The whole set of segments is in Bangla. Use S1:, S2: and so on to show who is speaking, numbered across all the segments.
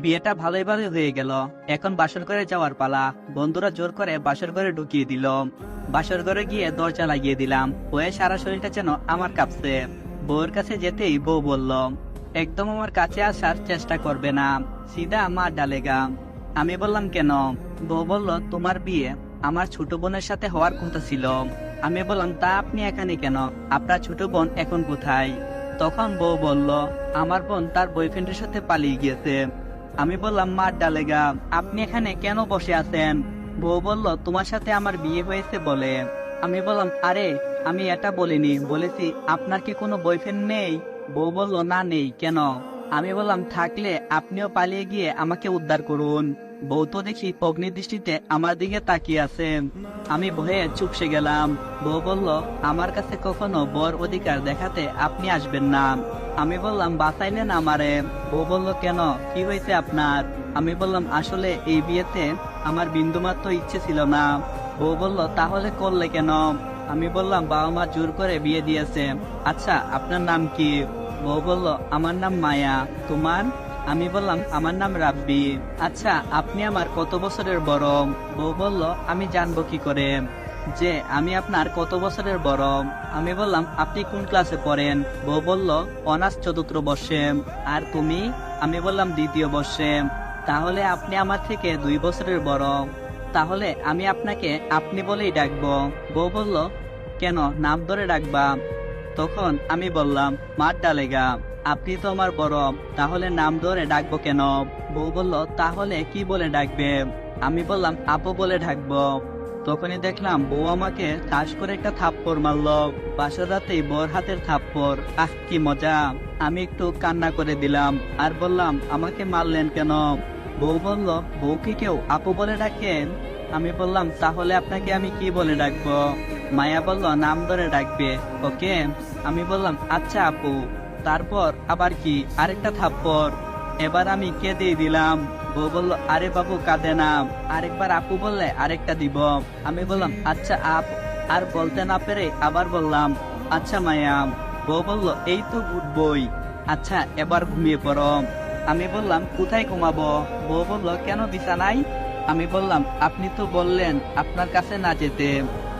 S1: বিয়েটা ভালোই ভালোই হয়ে গেল। এখন বাসর ঘরে যাওয়ার পালা। বন্ধুরা জোর করে বাসর ঘরে ঢুকিয়ে দিল। বাসর ঘরে গিয়ে দরজা লাগিয়ে দিলাম। হয়ে সারা শরীরটা যেন আমার কাঁপছে। বউয়ের কাছে যেতেই বউ বলল, একদম আমার কাছে আসার চেষ্টা করবে না, সিধা আমার ডালেগা। আমি বললাম কেন? বউ বলল, তোমার বিয়ে আমার ছোট বোনের সাথে হওয়ার কথা ছিল। আমি বললাম, তা আপনি এখানে কেন? আপনার ছোট বোন এখন কোথায়? তখন বউ বলল, আমার বোন তার বয়ফ্রেন্ডের সাথে পালিয়ে গিয়েছে। আমি বললাম, মার ডালেগা, আপনি এখানে কেন বসে আছেন? বউ বলল, তোমার সাথে আমার বিয়ে হয়েছে বলে। আমি বললাম, আরে আমি এটা বলিনি, বলেছি আপনার কি কোনো বয়ফ্রেন্ড নেই? বউ বলল, না নেই। কেন? আমি বললাম, থাকলে আপনিও পালিয়ে গিয়ে আমাকে উদ্ধার করুন। বউ তো দেখি অগ্নি দৃষ্টিতে আমার দিকে তাকিয়ে আছে। আমি ভয়ে চুপসে গেলাম। বউ বলল, আমার কাছে কখনো বর অধিকার দেখাতে আপনি আসবেন না। আমি বললাম, বাঁচাইলেন আমারে। বউ বলল, কেন, কি হয়েছে আপনার? আমি বললাম, আসলে এই বিয়েতে আমার বিন্দুমাত্র ইচ্ছে ছিল না। বউ বলল, তাহলে করলে কেন? আমি বললাম, বাবা মা জোর করে বিয়ে দিয়েছে। আচ্ছা, আপনার নাম কি? বউ বলল, আমার নাম মায়া। তোমার? আমি বললাম, আমার নাম রাব্বি। আচ্ছা, আপনি আমার কত বছরের বড়? বউ বলল, আমি জানবো কি করে যে আমি আপনার কত বছরের বড়? আমি বললাম, আপনি কোন ক্লাসে পড়েন? বউ বলল, অনার্স চতুর্থ বর্ষে। আর তুমি? আমি বললাম, দ্বিতীয় বর্ষে। তাহলে আপনি আমার থেকে 2 বছরের বড়। তাহলে আমি আপনাকে আপনি বলেই ডাকবো। বউ বলল, কেন, নাম ধরে ডাকবা? তখন আমি বললাম, মার ডালেগা, আপনি তো আমার বড়, তাহলে নাম ধরে ডাকবো কেন? বউ বলল, তাহলে কি বলে ডাকবে? আমি বললাম, আপু বলে ডাকবো। তখনই দেখলাম বউ আমাকে ঠাস করে একটা থাপ্পড় মারলো। বাসার রাতেই বউর হাতের থাপ্পড়, আহ কি মজা! আমি একটু কান্না করে দিলাম আর বললাম, আমাকে মারলেন কেন? বউ বলল, বউকে কেউ আপু বলে ডাকেন? আমি বললাম, তাহলে আপনাকে আমি কি বলে ডাকবো? মায়া বলল, নাম ধরে ডাকবে, ওকে। আমি বললাম, আচ্ছা আপু। তারপর আবার কি আরেকটা থাপ্পড়। এবার আমি কেঁদে দিলাম। বউ বলল, আরে বাবু কাঁদে না, আরেকবার আপু বললে আরেকটা দিব। আমি বললাম, আচ্ছা আপ। আর বলতে না পেরে আবার বললাম, আচ্ছা মায়া। বউ বলল, এই তো গুড বই। আচ্ছা, এবার ঘুমিয়ে পড়ো। আমি বললাম, কোথায় ঘুমাবো? বউ বলল, কেন, বিছানায়? আমি বললাম, আপনি তো বললেন আপনার কাছে না যেতে।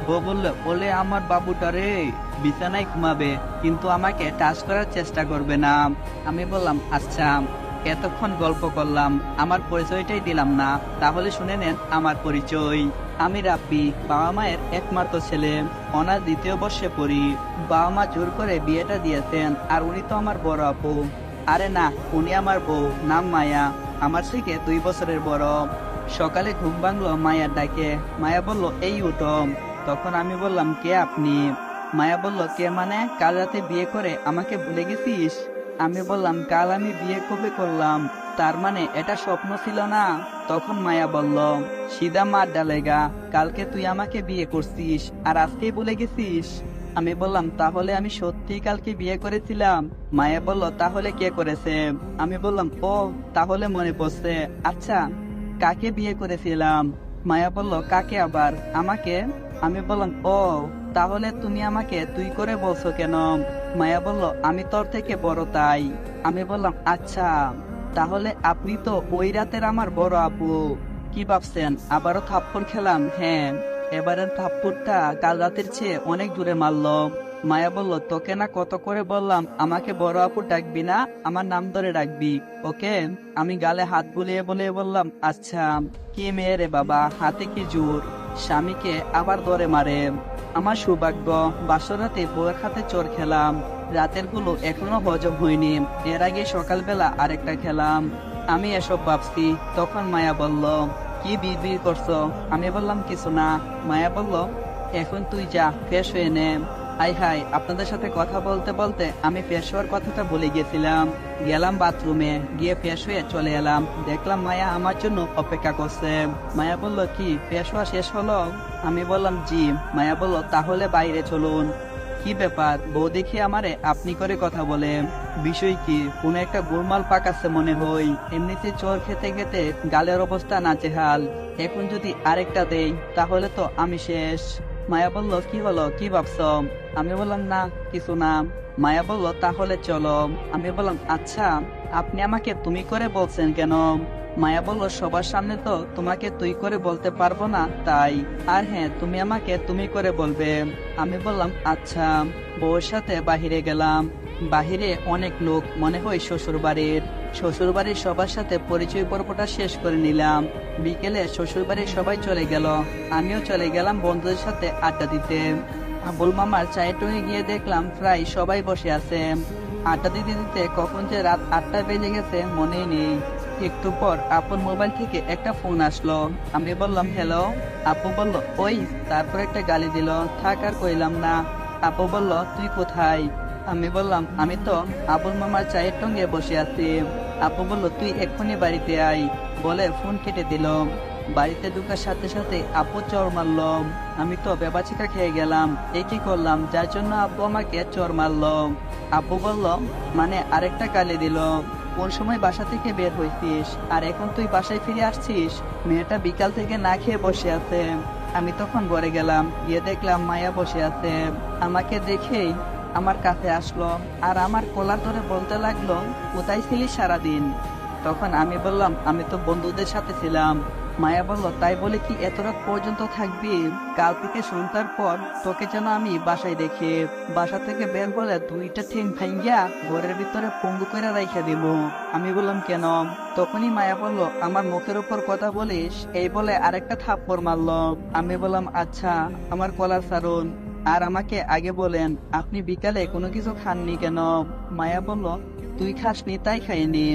S1: বউ বলল, বলে আমার বাবুটা রে, বিছানায় ঘুমাবে, কিন্তু আমাকে টাচ করার চেষ্টা করবে না। আমি বললাম, আচ্ছা। এতক্ষণ গল্প করলাম, আমার পরিচয়টাই দিলাম না, তাহলে শুনে নেন আমার পরিচয়। আমি রাব্বি, বাবা মায়ের একমাত্র ছেলে। অনার্স দ্বিতীয় বর্ষে পড়ি। বাবা মা জোর করে বিয়েটা দিয়েছেন, আর উনি তো আমার বড় আপু। আরে না, উনি আমার বউ, নাম মায়া, আমার থেকে 2 বছরের বড়। সকালে ঘুম ভাঙলো মায়ার ডাকে। মায়া বলল, এই উঠো। তখন আমি বললাম, কে আপনি? মায়া বলল, কে মানে, কাল রাতে বিয়ে করে আমাকে ভুলে গেছিস? আমি বললাম, কাল আমি বিয়ে কবে করলাম? তার মানে এটা স্বপ্ন ছিল না? তখন মায়া বলল, সিধা মার ডালেগা, কালকে তুই আমাকে বিয়ে করছিস আর আজকেই ভুলে গেছিস? আমি বললাম, তাহলে আমি সত্যিই কালকে বিয়ে করেছিলাম? মায়া বলল, তাহলে কে করেছে? আমি বললাম, ও, তাহলে মনে পড়ছে। আচ্ছা, কাকে বিয়ে করেছিলাম? মায়া বলল, কাকে আবার, আমাকে? আমি বললাম, ও, তাহলে তুমি আমাকে তুই করে বলছো কেন? মায়া বলল, আমি তোর থেকে বড় তাই। আমি বললাম, আচ্ছা, তাহলে আপনি তো ওই রাতের আমার বড় আপু। কি ভাবছেন আবারও থাপ্পড় খেলাম? হ্যাঁ, এবারের থাপ্পড়টা কাল রাতের চেয়ে অনেক দূরে মারলো। মায়া বলল, তোকে না কত করে বললাম আমাকে বড় আপু ডাকবি না, আমার নাম ধরে ডাকবি, ওকে? আমি গালে হাত বুলিয়ে বলে বললাম, আচ্ছা। কি মেয়ে রে বাবা, হাতে কি জোর, স্বামীকে আবার ধরে মারে। আমার সৌভাগ্য, বাসর রাতে বউয়ের হাতে চোর খেলাম। রাতের গুলো এখনো হজম হয়নি, এর আগে সকালবেলা আরেকটা খেলাম। আমি এসব ভাবছি, তখন মায়া বলল, কি বিড়বিড় করছো? আমি বললাম, কিছু না। মায়া বলল, এখন তুই যা, ফ্রেশ হয়ে নে। হাই হাই, আপনাদের সাথে কথা বলতে বলতে আমি ফ্রেশ হওয়ার কথাটা বলে গেছিলাম। গেলাম বাথরুমে, গিয়ে ফ্রেশ হয়ে চলে এলাম। দেখলাম মায়া আমার জন্য অপেক্ষা করছে। মায়া বলল, কি ফ্রেশ হওয়া শেষ হলো? আমি বললাম, জি। মায়া বলল, তাহলে বাইরে চলুন। কি ব্যাপার, বউ দেখি আমারে আপনি করে কথা বলে, বিষয় কি? কোনো একটা গোলমাল পাকাচ্ছে মনে হয়। এমনিতে চোর খেতে খেতে গালের অবস্থা নাজেহাল, এখন যদি আরেকটা দেই তাহলে তো আমি শেষ। মায়া বলল, কি হলো, কি ভাবছ? আমি বললাম, না কিছু না। মায়া বলল, তাহলে চলো। আমি বললাম, আচ্ছা। আপনি আমাকে তুমি করে বলছেন কেন? মায়া বলল, সবার সামনে তো তোমাকে তুই করে বলতে পারবো না তাই। আর হ্যাঁ, তুমি আমাকে তুমি করে বলবে। আমি বললাম আচ্ছা। বউয়ের সাথে বাহিরে গেলাম। বাহিরে অনেক লোক, মনে হয় শ্বশুর বাড়ির সবার সাথে পরিচয় পর্বটা শেষ করে নিলাম। বিকেলে শ্বশুর বাড়ির সবাই চলে গেল, আমিও চলে গেলাম বন্ধুদের সাথে আড্ডা দিতে। আবুল মামার চায়ের টঙে গিয়ে দেখলাম প্রায় সবাই বসে আছে। আড্ডা দিতে দিতে কখন যে রাত 8টা বেজে গেছে মনেই নেই। একটু পর আপুর মোবাইল থেকে একটা ফোন আসলো। আমি বললাম হ্যালো। আপু বলল ওই, তারপর একটা গালি দিল। থাক আর কইলাম না। আপু বলল তুই কোথায়? আমি বললাম আমি তো আবুল মামার চায়ের টঙ্গে বসে আছি। আপু বলল তুই এক্ষুনি বাড়িতে আয়, বলে ফোন কেটে দিল। বাড়িতে ঢুকার সাথে সাথে আপু চর মারল। আমি তো বেবাচিকা খেয়ে গেলাম, এ কি করলাম যার জন্য আপু আমাকে চর মারল। আপু বলল মানে আরেকটা গালি দিল। কোন সময় বাসা থেকে বের হইছিস আর এখন তুই বাসায় ফিরে আসছিস? মেয়েটা বিকাল থেকে না খেয়ে বসে আছে। আমি তখন ঘরে গেলাম, গিয়ে দেখলাম মায়া বসে আছে। আমাকে দেখেই আমার কাছে আসলো আর আমার কলার ধরে বলতে লাগলো কোথায় ছিলি সারাদিন? তখন আমি বললাম আমি তো বন্ধুদের সাথে ছিলাম। মায়া বলল তাই বলে কি এত রাত পর্যন্ত থাকবি? কাল থেকে সন্ধ্যার পর তোকে যেন আমি বাসায় দেখি। বাসা থেকে বের হলে দুইটা ঠ্যাং ভাঙ্গিয়া ঘরের ভিতরে পঙ্গু করে রাইখা দিব। আমি বললাম কেন? তখনই মায়া বলল আমার মুখের উপর কথা বলিস, এই বলে আরেকটা থাপ্পড় মারলো। আমি বললাম আচ্ছা, আমার কলার ছাড়ুন। আর আমাকে আগে বলেন আপনি বিকালে কোনো কিছু খাননি কেন? মায়া বলল তুই খাসনি তাই খাইনি।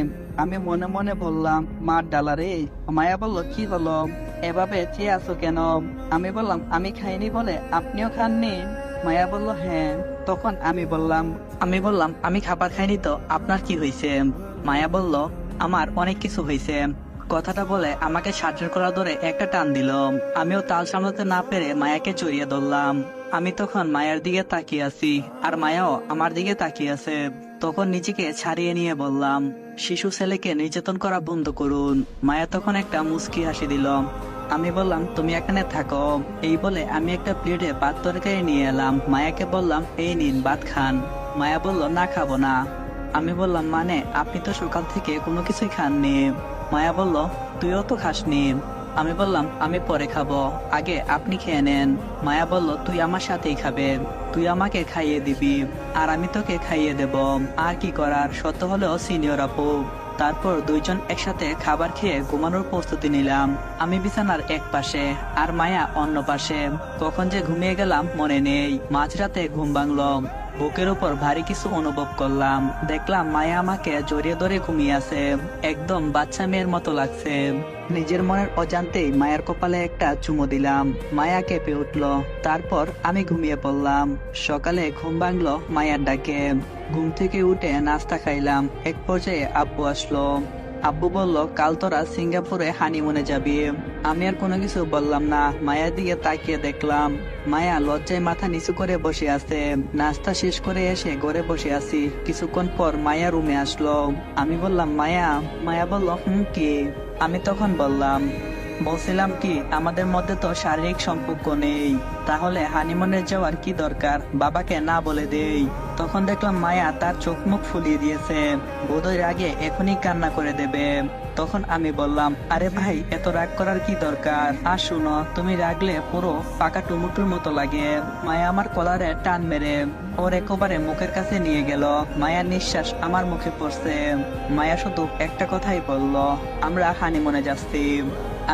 S1: আমি মনে মনে বললাম মার ডালারে। মায়া বলল কি হলো, এভাবে চেয়ে আছো কেন? আমি বললাম আমি খাইনি বলে আপনিও খাননি? মায়া বলল হ্যাঁ। তখন আমি বললাম আমি খাবার খাইনি তো আপনার কি হয়েছে? মায়া বলল আমার অনেক কিছু হয়েছে। কথাটা বলে আমাকে শার্টের কলার ধরে একটা টান দিল। আমিও তাল সামলাতে না পেরে মায়াকে জড়িয়ে ধরলাম। আমি তখন মায়ের দিকে তাকিয়ে আছি আর মায়াও আমার দিকে তাকিয়ে আছে। তখন নিজেকে ছাড়িয়ে নিয়ে বললাম শিশু ছেলেকে নির্যাতন করা বন্ধ করুন। মায়া তখন একটা মুচকি হাসি দিল। আমি বললাম তুমি এখানে থাকো। এই বলে আমি একটা প্লেটে ভাত তরকারি নিয়ে এলাম। মায়াকে বললাম এই নিন ভাত খান। মায়া বলল না খাবো না। আমি বললাম মানে আপনি তো সকাল থেকে কোনো কিছুই খাননি। মায়া বলল তুইও তো খাসনি। আমি বললাম আমি পরে খাবো, আগে আপনি খেয়ে নেন। মায়া বলল তুই আমার সাথেই খাবে, তুই আমাকে খাইয়ে দিবি আর আমি তোকে খাইয়ে দেব। আর কি করার, সত্য হলেও সিনিয়র আপু। তারপর দুইজন একসাথে খাবার খেয়ে ঘুমানোর প্রস্তুতি নিলাম। আমি বিছানার এক পাশে আর মায়া অন্য পাশে। কখন যে ঘুমিয়ে গেলাম মনে নেই। মাঝরাতে ঘুম ভাঙলো। বুকের উপর ভারী কিছু অনুভব করলাম। দেখলাম মায়া আমাকে জড়িয়ে ধরে ঘুমিয়ে আছে, একদম বাচ্চা মেয়ের মতো লাগছে। নিজের মনের অজান্তেই মায়ের কপালে একটা চুমু দিলাম। মায়া কেঁপে উঠলো। তারপর আমি ঘুমিয়ে পড়লাম। সকালে ঘুম ভাঙলো মায়ার ডাকে। ঘুম থেকে উঠে নাস্তা খাইলাম। এক পর্যায়ে আব্বু আসলো। আব্বু বলল কাল তোরা সিঙ্গাপুরে হানিমুনে যাবি। আমি আর কোনো কিছু বললাম না। মায়ের দিকে তাকিয়ে দেখলাম মায়া লজ্জায় মাথা নিচু করে বসে আছে। নাস্তা শেষ করে এসে ঘরে বসে আছি। কিছুক্ষণ পর মায়া রুমে আসলো। আমি বললাম মায়া। মায়া বলল কি? আমি তখন বলছিলাম কি আমাদের মধ্যে তো শারীরিক সম্পর্ক নেই, তাহলে হানিমুনে যাওয়ার কি দরকার, বাবাকে না বলে দেই। তখন দেখলাম মায়া তার চোখ মুখ ফুলিয়ে দিয়েছে, বোধহয় রাগে এখনই কান্না করে দেবে। তখন আমি বললাম আরে ভাই এত রাগ করার কি দরকার, আর শুনো তুমি রাগলে পুরো পাকা টুমুটুর মতো লাগে। মায়া আমার কলারে টান মেরে ওর একেবারে মুখের কাছে নিয়ে গেল। মায়ার নিঃশ্বাস আমার মুখে পড়ছে। মায়া শুধু একটা কথাই বলল আমরা হানিমুনে যাচ্ছি।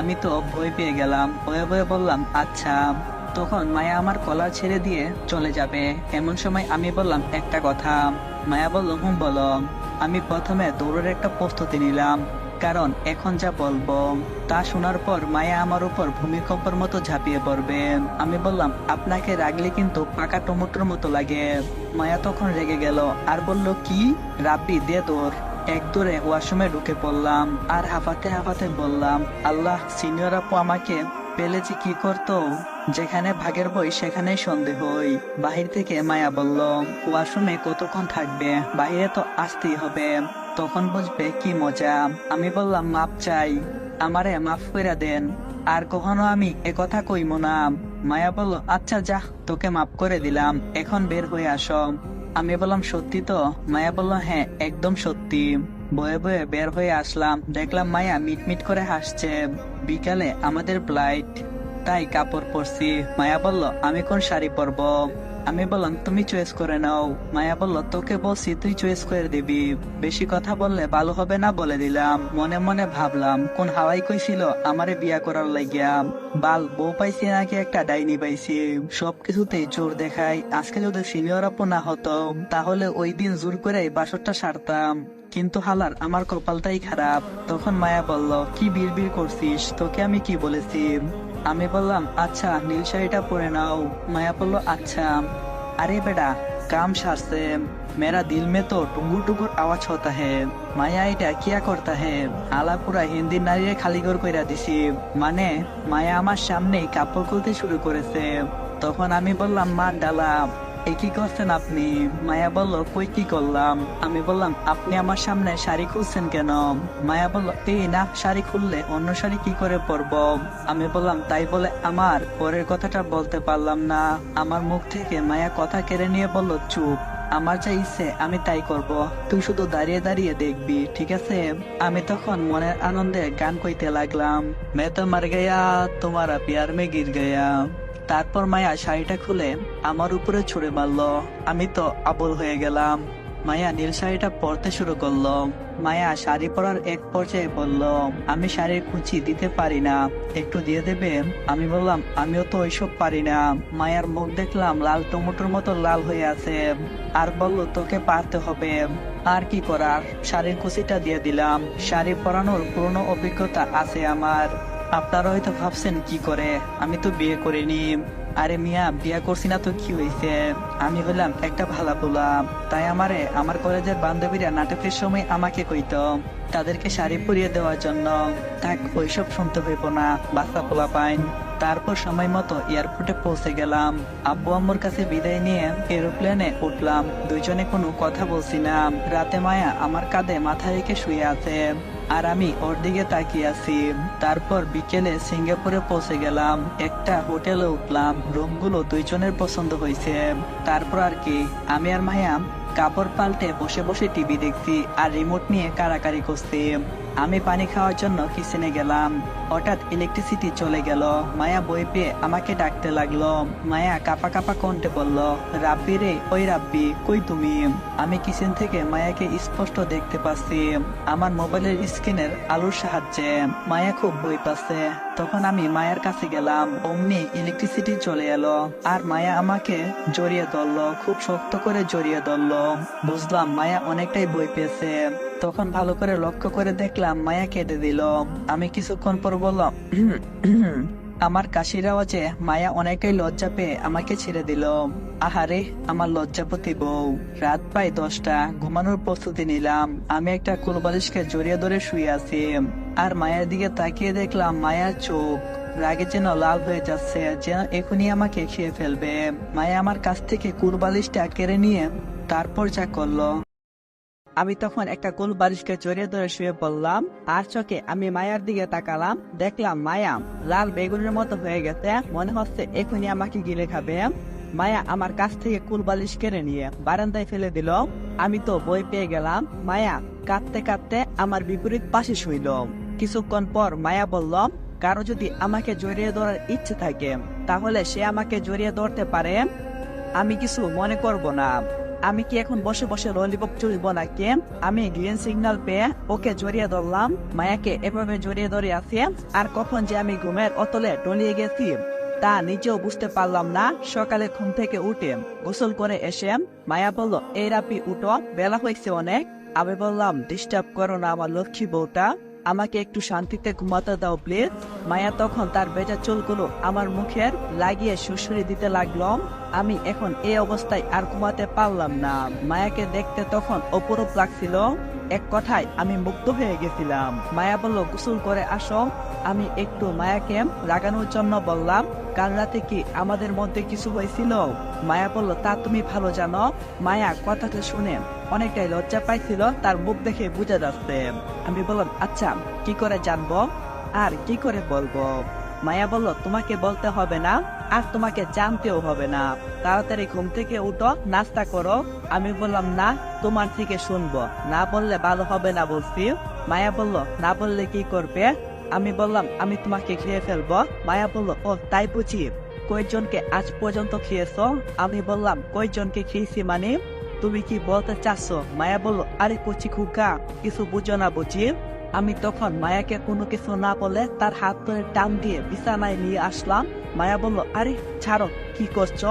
S1: আমি তো ভয় পেয়ে গেলাম। ভয়ে ভয়ে বললাম আচ্ছা। তখন মায়া আমার কলার ছেড়ে দিয়ে চলে যাবে, এমন সময় আমি বললাম একটা কথা। মায়া বলল বলো। আমি প্রথমে দৌড়ের একটা প্রস্তুতি নিলাম, কারণ এখন যা বলবো তা শোনার পর মায়া আমার উপর ভূমিকম্পের মতো ঝাঁপিয়ে পড়বে। আমি বললাম আপনাকে রাগলে কিন্তু পাকা টমেটোর মতো লাগে। মায়া তখন রেগে গেল আর বলল কি? রাব্বি দে তোর। এক দৌড়ে ওয়াশরুমে ঢুকে পড়লাম আর হাঁপাতে হাঁপাতে বললাম আল্লাহ, সিনিয়র আপু আমাকে পেলে যে কি করতো। যেখানে ভাগের বই সেখানেই সন্দেহ হই। বাহির থেকে মায়া বলল ওয়াশরুমে কতক্ষণ থাকবে, বাহিরে তো আসতেই হবে, তখন বুঝবে কি মজা। আমি বললাম মাপ চাই, আমারে মাফ করে দেন, আর কখনো আমি একথা কইব না। মায়া বলল আচ্ছা যা, তোকে মাফ করে দিলাম, এখন বের হয়ে আসো। আমি বললাম সত্যি তো? মায়া বলল হ্যাঁ একদম সত্যি। বয়ে বয়ে বের হয়ে আসলাম, দেখলাম মায়া মিটমিট করে হাসছে। বিকালে আমাদের ফ্লাইট, তাই কাপড় পরছি। মায়া বলল আমি কোন শাড়ি পরবো। আমি বললাম তুমি চয়েস করে নাও। মায়া বলল তোকে বলছি তুই চয়েস করে দিবি, বেশি কথা বললে ভালো হবে না বলে দিলাম। মনে মনে ভাবলাম কোন হাওয়াই কইছিল আমারে বিয়া করার লাগিয়া, বাল বউ পাইছি নাকি একটা ডাইনি পাইছি। সবকিছুতেই জোর দেখাই। আজকে যদি সিনিয়র আপু না হতো তাহলে ওই দিন জোর করে বাসরটা সারতাম, কিন্তু হালার আমার কপালটাই খারাপ। তখন মায়া বলল কি বিড়বিড় করছিস, তোকে আমি কি বলেছি। আমি বললাম আচ্ছা নীল শাড়িটা পরে নাও। মায়া বলল আচ্ছা। अरे बेटा काम शार से मेरा दिल में तो टुंगुर टुंगुर आवाज होता है। মায়া এটা কিয়া করতা হে, আলা পুরা হিন্দি নারীরে খালিগর কইরা দিছি। মানে মায়া আমার সামনেই কাপড় খুলতে শুরু করেছে। তখন আমি বললাম মা ডালা এ কি করছেন আপনি। মায়া বলল কই কি করলাম। আমি বললাম আপনি আমার সামনে শাড়ি খুলছেন কেন। মায়া বলল এই না শাড়ি খুললে অন্য শাড়ি কি করে পরবো। আমি বললাম তাই বলে আমার পরের কথাটা বলতে পারলাম না। আমার মুখ থেকে মায়া কথা কেড়ে নিয়ে বলল চুপ, আমার যা ইচ্ছে আমি তাই করব, তুই শুধু দাঁড়িয়ে দাঁড়িয়ে দেখবি ঠিক আছে। আমি তখন মনের আনন্দে গান কইতে লাগলাম, मैं तो मर गया तुम्हारा प्यार में गिर गया। তারপর মায়া শাড়িটা খুলে আমার উপরে ছুঁড়ে মারলো। আমি তো আবল হয়ে গেলাম। মায়া নীল শাড়িটা পরতে শুরু করলো। মায়া শাড়ি পরার এক পর্যায়ে বলল আমি শাড়ির কুচি দিতে পারি না, একটু দিয়ে দেবে। আমি বললাম আমিও তো ওইসব পারি না। মায়ার মুখ দেখলাম লাল টমেটোর মতো লাল হয়ে আছে, আর বলল তোকে পারতে হবে। আর কি করার, শাড়ির কুচিটা দিয়ে দিলাম। শাড়ি পরানোর পুরনো অভিজ্ঞতা আছে আমার। আপনারা হয়তো ভাবছেন কি করে, আমি তো বিয়ে করিনি। আরে মিয়া বিয়ে করছি না তো কি হয়েছে, আমি হলাম একটা ভালা পোলা। তাই আমারে আমার কলেজের বান্ধবীরা নাটকের সময় আমাকে কইতো তাদেরকে শাড়ি পরিয়ে দেওয়ার জন্য। থাক ওইসব শুনতে হইব না, বাচ্চা পোলা পাইন। তারপর সময় মতো এয়ারপোর্টে পৌঁছে গেলাম। আব্বু আম্মুর কাছে বিদায় নিয়ে এরোপ্লেনে উঠলাম। দুইজনে কোনো কথা বলছি না। রাতে মায়া আমার কাঁধে মাথা রেখে শুয়ে আছে, আর আমি ওর দিকে তাকিয়ে আছি। তারপর বিকেলে সিঙ্গাপুরে পৌঁছে গেলাম। একটা হোটেলে উঠলাম, রুমগুলো দুইজনের পছন্দ হয়েছে। তারপর আর কি, আমি আর মায়া কাপড় পাল্টে বসে বসে টিভি দেখছি আর রিমোট নিয়ে কারাকারি করছি। আমি পানি খাওয়ার জন্য কিচেনে গেলাম, হঠাৎ ইলেকট্রিসিটি চলে গেল। মায়া বই পেয়ে আমাকে ডাকতে লাগলো। মায়া কাপা কাপা কণ্ঠে বলল রাব্বি রে, ওই রাব্বি কই তুমি। আমি কিচেন থেকে মায়াকে স্পষ্ট দেখতে পাচ্ছি আমার মোবাইলের স্ক্রিনের আলোর সাহায্যে। মায়া খুব ভয় পাচ্ছে। তখন আমি মায়ের কাছে গেলাম, অমনি ইলেকট্রিসিটি চলে এলো আর মায়া আমাকে জড়িয়ে ধরলো, খুব শক্ত করে জড়িয়ে ধরলো। বুঝলাম মায়া অনেকটাই ভয় পেয়েছে। তখন ভালো করে লক্ষ্য করে দেখলাম মায়া কেঁদে দিল। আমি কিছুক্ষণ পর বললাম আমার কাশির আওয়াজে মায়া অনেকটাই লজ্জা পেয়ে আমাকে ছেড়ে দিল। আহারে আমার লজ্জাপতি বউ। রাত প্রায় 10টা, ঘুমানোর প্রস্তুতি নিলাম। আমি একটা কুলবালিশকে জড়িয়ে ধরে শুয়ে আছি, আর মায়ের দিকে তাকিয়ে দেখলাম মায়ার চোখ রাগে যেন লাল হয়ে যাচ্ছে, যেন এখনই আমাকে খেয়ে ফেলবে। মায়া আমার কাছ থেকে কুলবালিশটা কেড়ে নিয়ে তারপর যা করলো। আমি তখন একটা কোল বালিশকে জড়িয়ে ধরে শুয়ে পড়লাম, আর চোখে আমি মায়ার দিকে তাকালাম। দেখলাম মায়া লাল বেগুনের মতো হয়ে গেছে, মনে হচ্ছে এখনই আমাকে গিলে খাবে। মায়া আমার কাছ থেকে কুল বালিশ কেড়ে নিয়ে বারান্দায় ফেলে দিল। আমি তো ভয় পেয়ে গেলাম। মায়া কাঁদতে কাঁদতে আমার বিপরীত পাশে শুইল। কিছুক্ষণ পর মায়া বলল কারো যদি আমাকে জড়িয়ে ধরার ইচ্ছে থাকে তাহলে সে আমাকে জড়িয়ে ধরতে পারে, আমি কিছু মনে করব না। আমি কি এখন বসে বসে ললিপপ চুষব নাকি। আমি গ্রিন সিগন্যাল পেয়ে ওকে জড়িয়ে ধরলাম। মায়াকে এভাবে জড়িয়ে ধরে আছি, আর কখন যে আমি ঘুমের অতলে টলিয়ে গেছি তা নিজেও বুঝতে পারলাম না। সকালে ঘুম থেকে উঠে গোসল করে এসে মায়া বলল এই রাপি উঠো, বেলা হয়েছে অনেক। আমি বললাম ডিস্টার্ব করো না আমার লক্ষ্মী বউটা, আমাকে একটু শান্তিতে ঘুমাতে দাও প্লিজ। মায়া তখন তার বেজা চুলগুলো আমার মুখের লাগিয়ে সুড়সুড়ি দিতে লাগলো। আমি এখন এই অবস্থায় আর ঘুমাতে পারলাম না। মায়াকে দেখতে তখন অপরূপ লাগছিল। এক কথায় আমি মুগ্ধ হয়ে গেছিলাম। মায়া বলল গোসল করে আসো। আমি একটু মায়াকে রাগানোর জন্য বললাম কাল রাতে কি আমাদের মধ্যে কিছু হয়েছিল। মায়া বলল তা তুমি ভালো জানো। মায়া কথাটা শুনে অনেকটাই লজ্জা পাইছিল, তার মুখ দেখে বোঝা যাচ্ছে। আমি বললাম আচ্ছা কি করে জানবো আর কি করে বলবো। মায়া বলল, তোমাকে বলতে হবে না, আর তোমাকে জানতেও হবে না, তাড়াতাড়ি ঘুম থেকে উঠো, নাস্তা করো। আমি বললাম, না, তোমার থেকে শুনবো, না বললে ভালো হবে না বলছি। মায়া বলল, না বললে কি করবে? আমি বললাম, আমি তোমাকে খেয়ে ফেলবো। মায়া বলল, ও তাই বুঝি, কয়জনকে আজ পর্যন্ত খেয়েছো? আমি বললাম, কয়জনকে খেয়েছি মানে? তুমি কি বলতে চাচ্ছ? মায়া বলল, আরে কচি খুকা, কিছু বুঝো না বুঝি? আমি তখন মায়াকে কোনো কিছু না বলে তার হাত ধরে টান দিয়ে বিছানায় নিয়ে আসলাম। মায়া বলল, আরে ছাড়ো, কি করছো?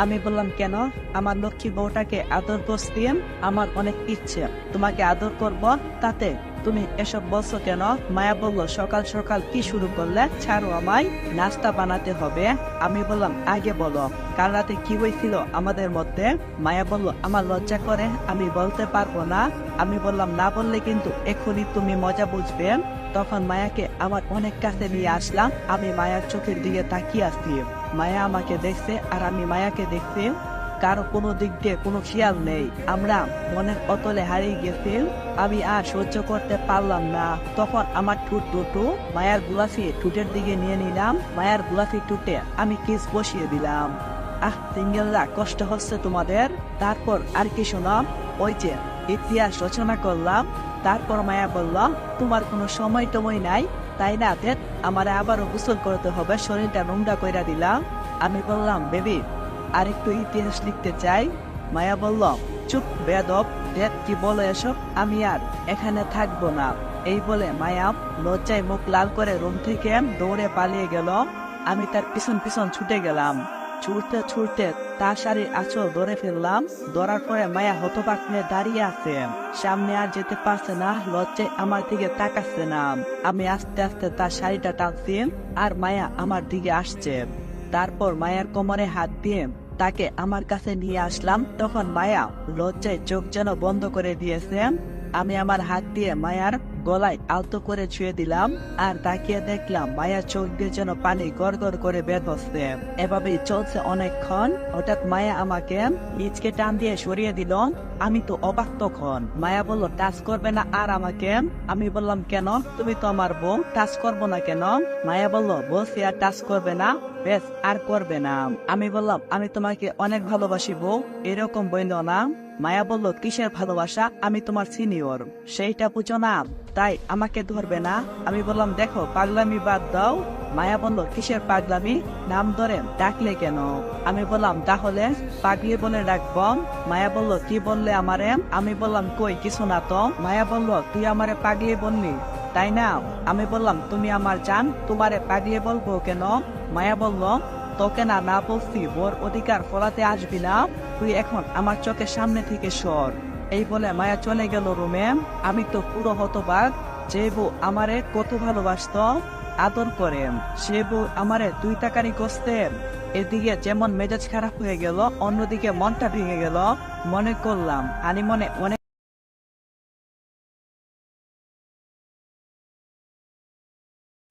S1: আমি বললাম, কেন? আমার লক্ষ্মী বউটাকে আদর করছি, আমার অনেক ইচ্ছে তোমাকে আদর করব, তাতে তুমি এসব বলছো কেন? মায়া বলল, সকাল সকাল কি শুরু করলে? ছাড়ো আমায়, নাস্তা বানাতে হবে। আমি বললাম, আগে বলো, কাল রাতে কি হয়েছিল আমাদের মধ্যে? মায়া বলল, আমার লজ্জা করে, আমি বলতে পারবো না। আমি বললাম, না বললে কিন্তু এখনই তুমি মজা বুঝবে। তখন মায়াকে আমার অনেক কাছে নিয়ে আসলাম। আমি মায়ার চোখের দিকে তাকিয়ে আছি। মায়া আমাকে দেখছে আর আমি মায়াকে দেখছি। কারো কোনো দিক দিয়ে কোনো খেয়াল নেই, আমরা মনের অতলে হারিয়ে গেছি। আমি আর সহ্য করতে পারলাম না। তখন আমার ঠোঁট দুটো মায়ার গোলাপি ঠোঁটের দিকে নিয়ে নিলাম। মায়ার গোলাপি ঠোঁটে আমি কিস বসিয়ে দিলাম। সিঙ্গেলরা, কষ্ট হচ্ছে তোমাদের? তারপর আর কি শোনাম, ওই যে ইতিহাস রচনা করলাম। তারপর মায়া বলল, তোমার কোনো সময় টময় নাই, তাই না? আমার আবারও গোসল করতে হবে, শরীরটা নোংরা কইরা দিলাম। আমি বললাম, বেবি, আরেকটু ইতিহাস লিখতে চাই। মায়া বলল, চুপ বেয়াদব, কি বলো এসব? আমি আর এখানে থাকবো না। এই বলে মায়া লজ্জায় মুখ লাল করে রুম থেকে দৌড়ে পালিয়ে গেল। আমি তার পিছন পিছন ছুটে গেলাম। ছুটতে ছুটতে তার শাড়ির আঁচল ধরে ফেললাম। ধরার পরে মায়া হতবাক হয়ে দাঁড়িয়ে আছে, সামনে আর যেতে পারছে না, লজ্জায় আমার দিকে তাকাচ্ছে না। আমি আস্তে আস্তে তার শাড়িটা টানছি আর মায়া আমার দিকে আসছে। তারপর মায়ার কোমরে হাত দিয়ে তাকে আমার কাছে নিয়ে আসলাম। তখন মায়া লজ্জায় চোখ যেন বন্ধ করে দিয়েছে। আমি আমার হাত দিয়ে মায়ার গলায় আলতো করে ছুঁয়ে দিলাম আর তাকিয়ে দেখলাম মায়ার চোখ দিয়ে যেন পানি গড় গড় করে বের হচ্ছে। এভাবেই চলছে অনেকক্ষণ। হঠাৎ মায়া আমাকে নিচকে টান দিয়ে সরিয়ে দিল। আমি তো অবাক তখন। মায়া বলল, টাচ করবে না আর আমাকে? আমি বললাম, কেন? তুমি তো আমার বউ, টাচ করবো না কেন? মায়া বলল, বলছি আর টাচ করবে না, বেশ আর করবে না। আমি বললাম, আমি তোমাকে অনেক ভালোবাসি বউ, এরকম বইল না। মায়া বলল, কিসের ভালোবাসা? আমি তোমার সিনিয়র, সেইটা বুঝো না, তাই আমাকে ধরবে না। আমি বললাম, দেখো, পাগলামি বাদ দাও। মায়া বলল, কিসের পাগলামি? নাম ধরে ডাকলে কেন? আমি বললাম, তাহলে পাগলি বলে ডাকবো। মায়া বলল, কি বললে আমারে? আমি বললাম, কই কিছু না তো। মায়া বলল, তুই আমারে পাগলি বললি, তাই না? আমি বললাম, তুমি আমার জান, তোমারে পাগলি বলবো কেন? মায়া বলল, তোকে না না বলছি ওর অধিকার ফলাতে আসবি না, তুই এখন আমার চোখের সামনে থেকে সর। এই বলে মায়া চলে গেল রুমে। আমি তো পুরো হতবাক। যে বউ আমারে কত ভালোবাসতো, আদর করে, সে বউ আমারে 2 টাকারই কষতে। এদিকে যেমন মেজাজ খারাপ হয়ে গেল, অন্যদিকে মনটা ভেঙে গেল। মনে করলাম আনি মনে অনেক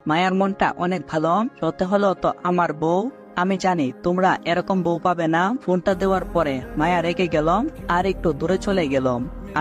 S1: মায়ার মনটা অনেক ভালো, সত্যি হলো তো আমার বউ। আমি জানি তোমরা এরকম বউ পাবে না। ফোনটা দেওয়ার পরে মায়া রেগে গেল আর একটু দূরে চলে গেল।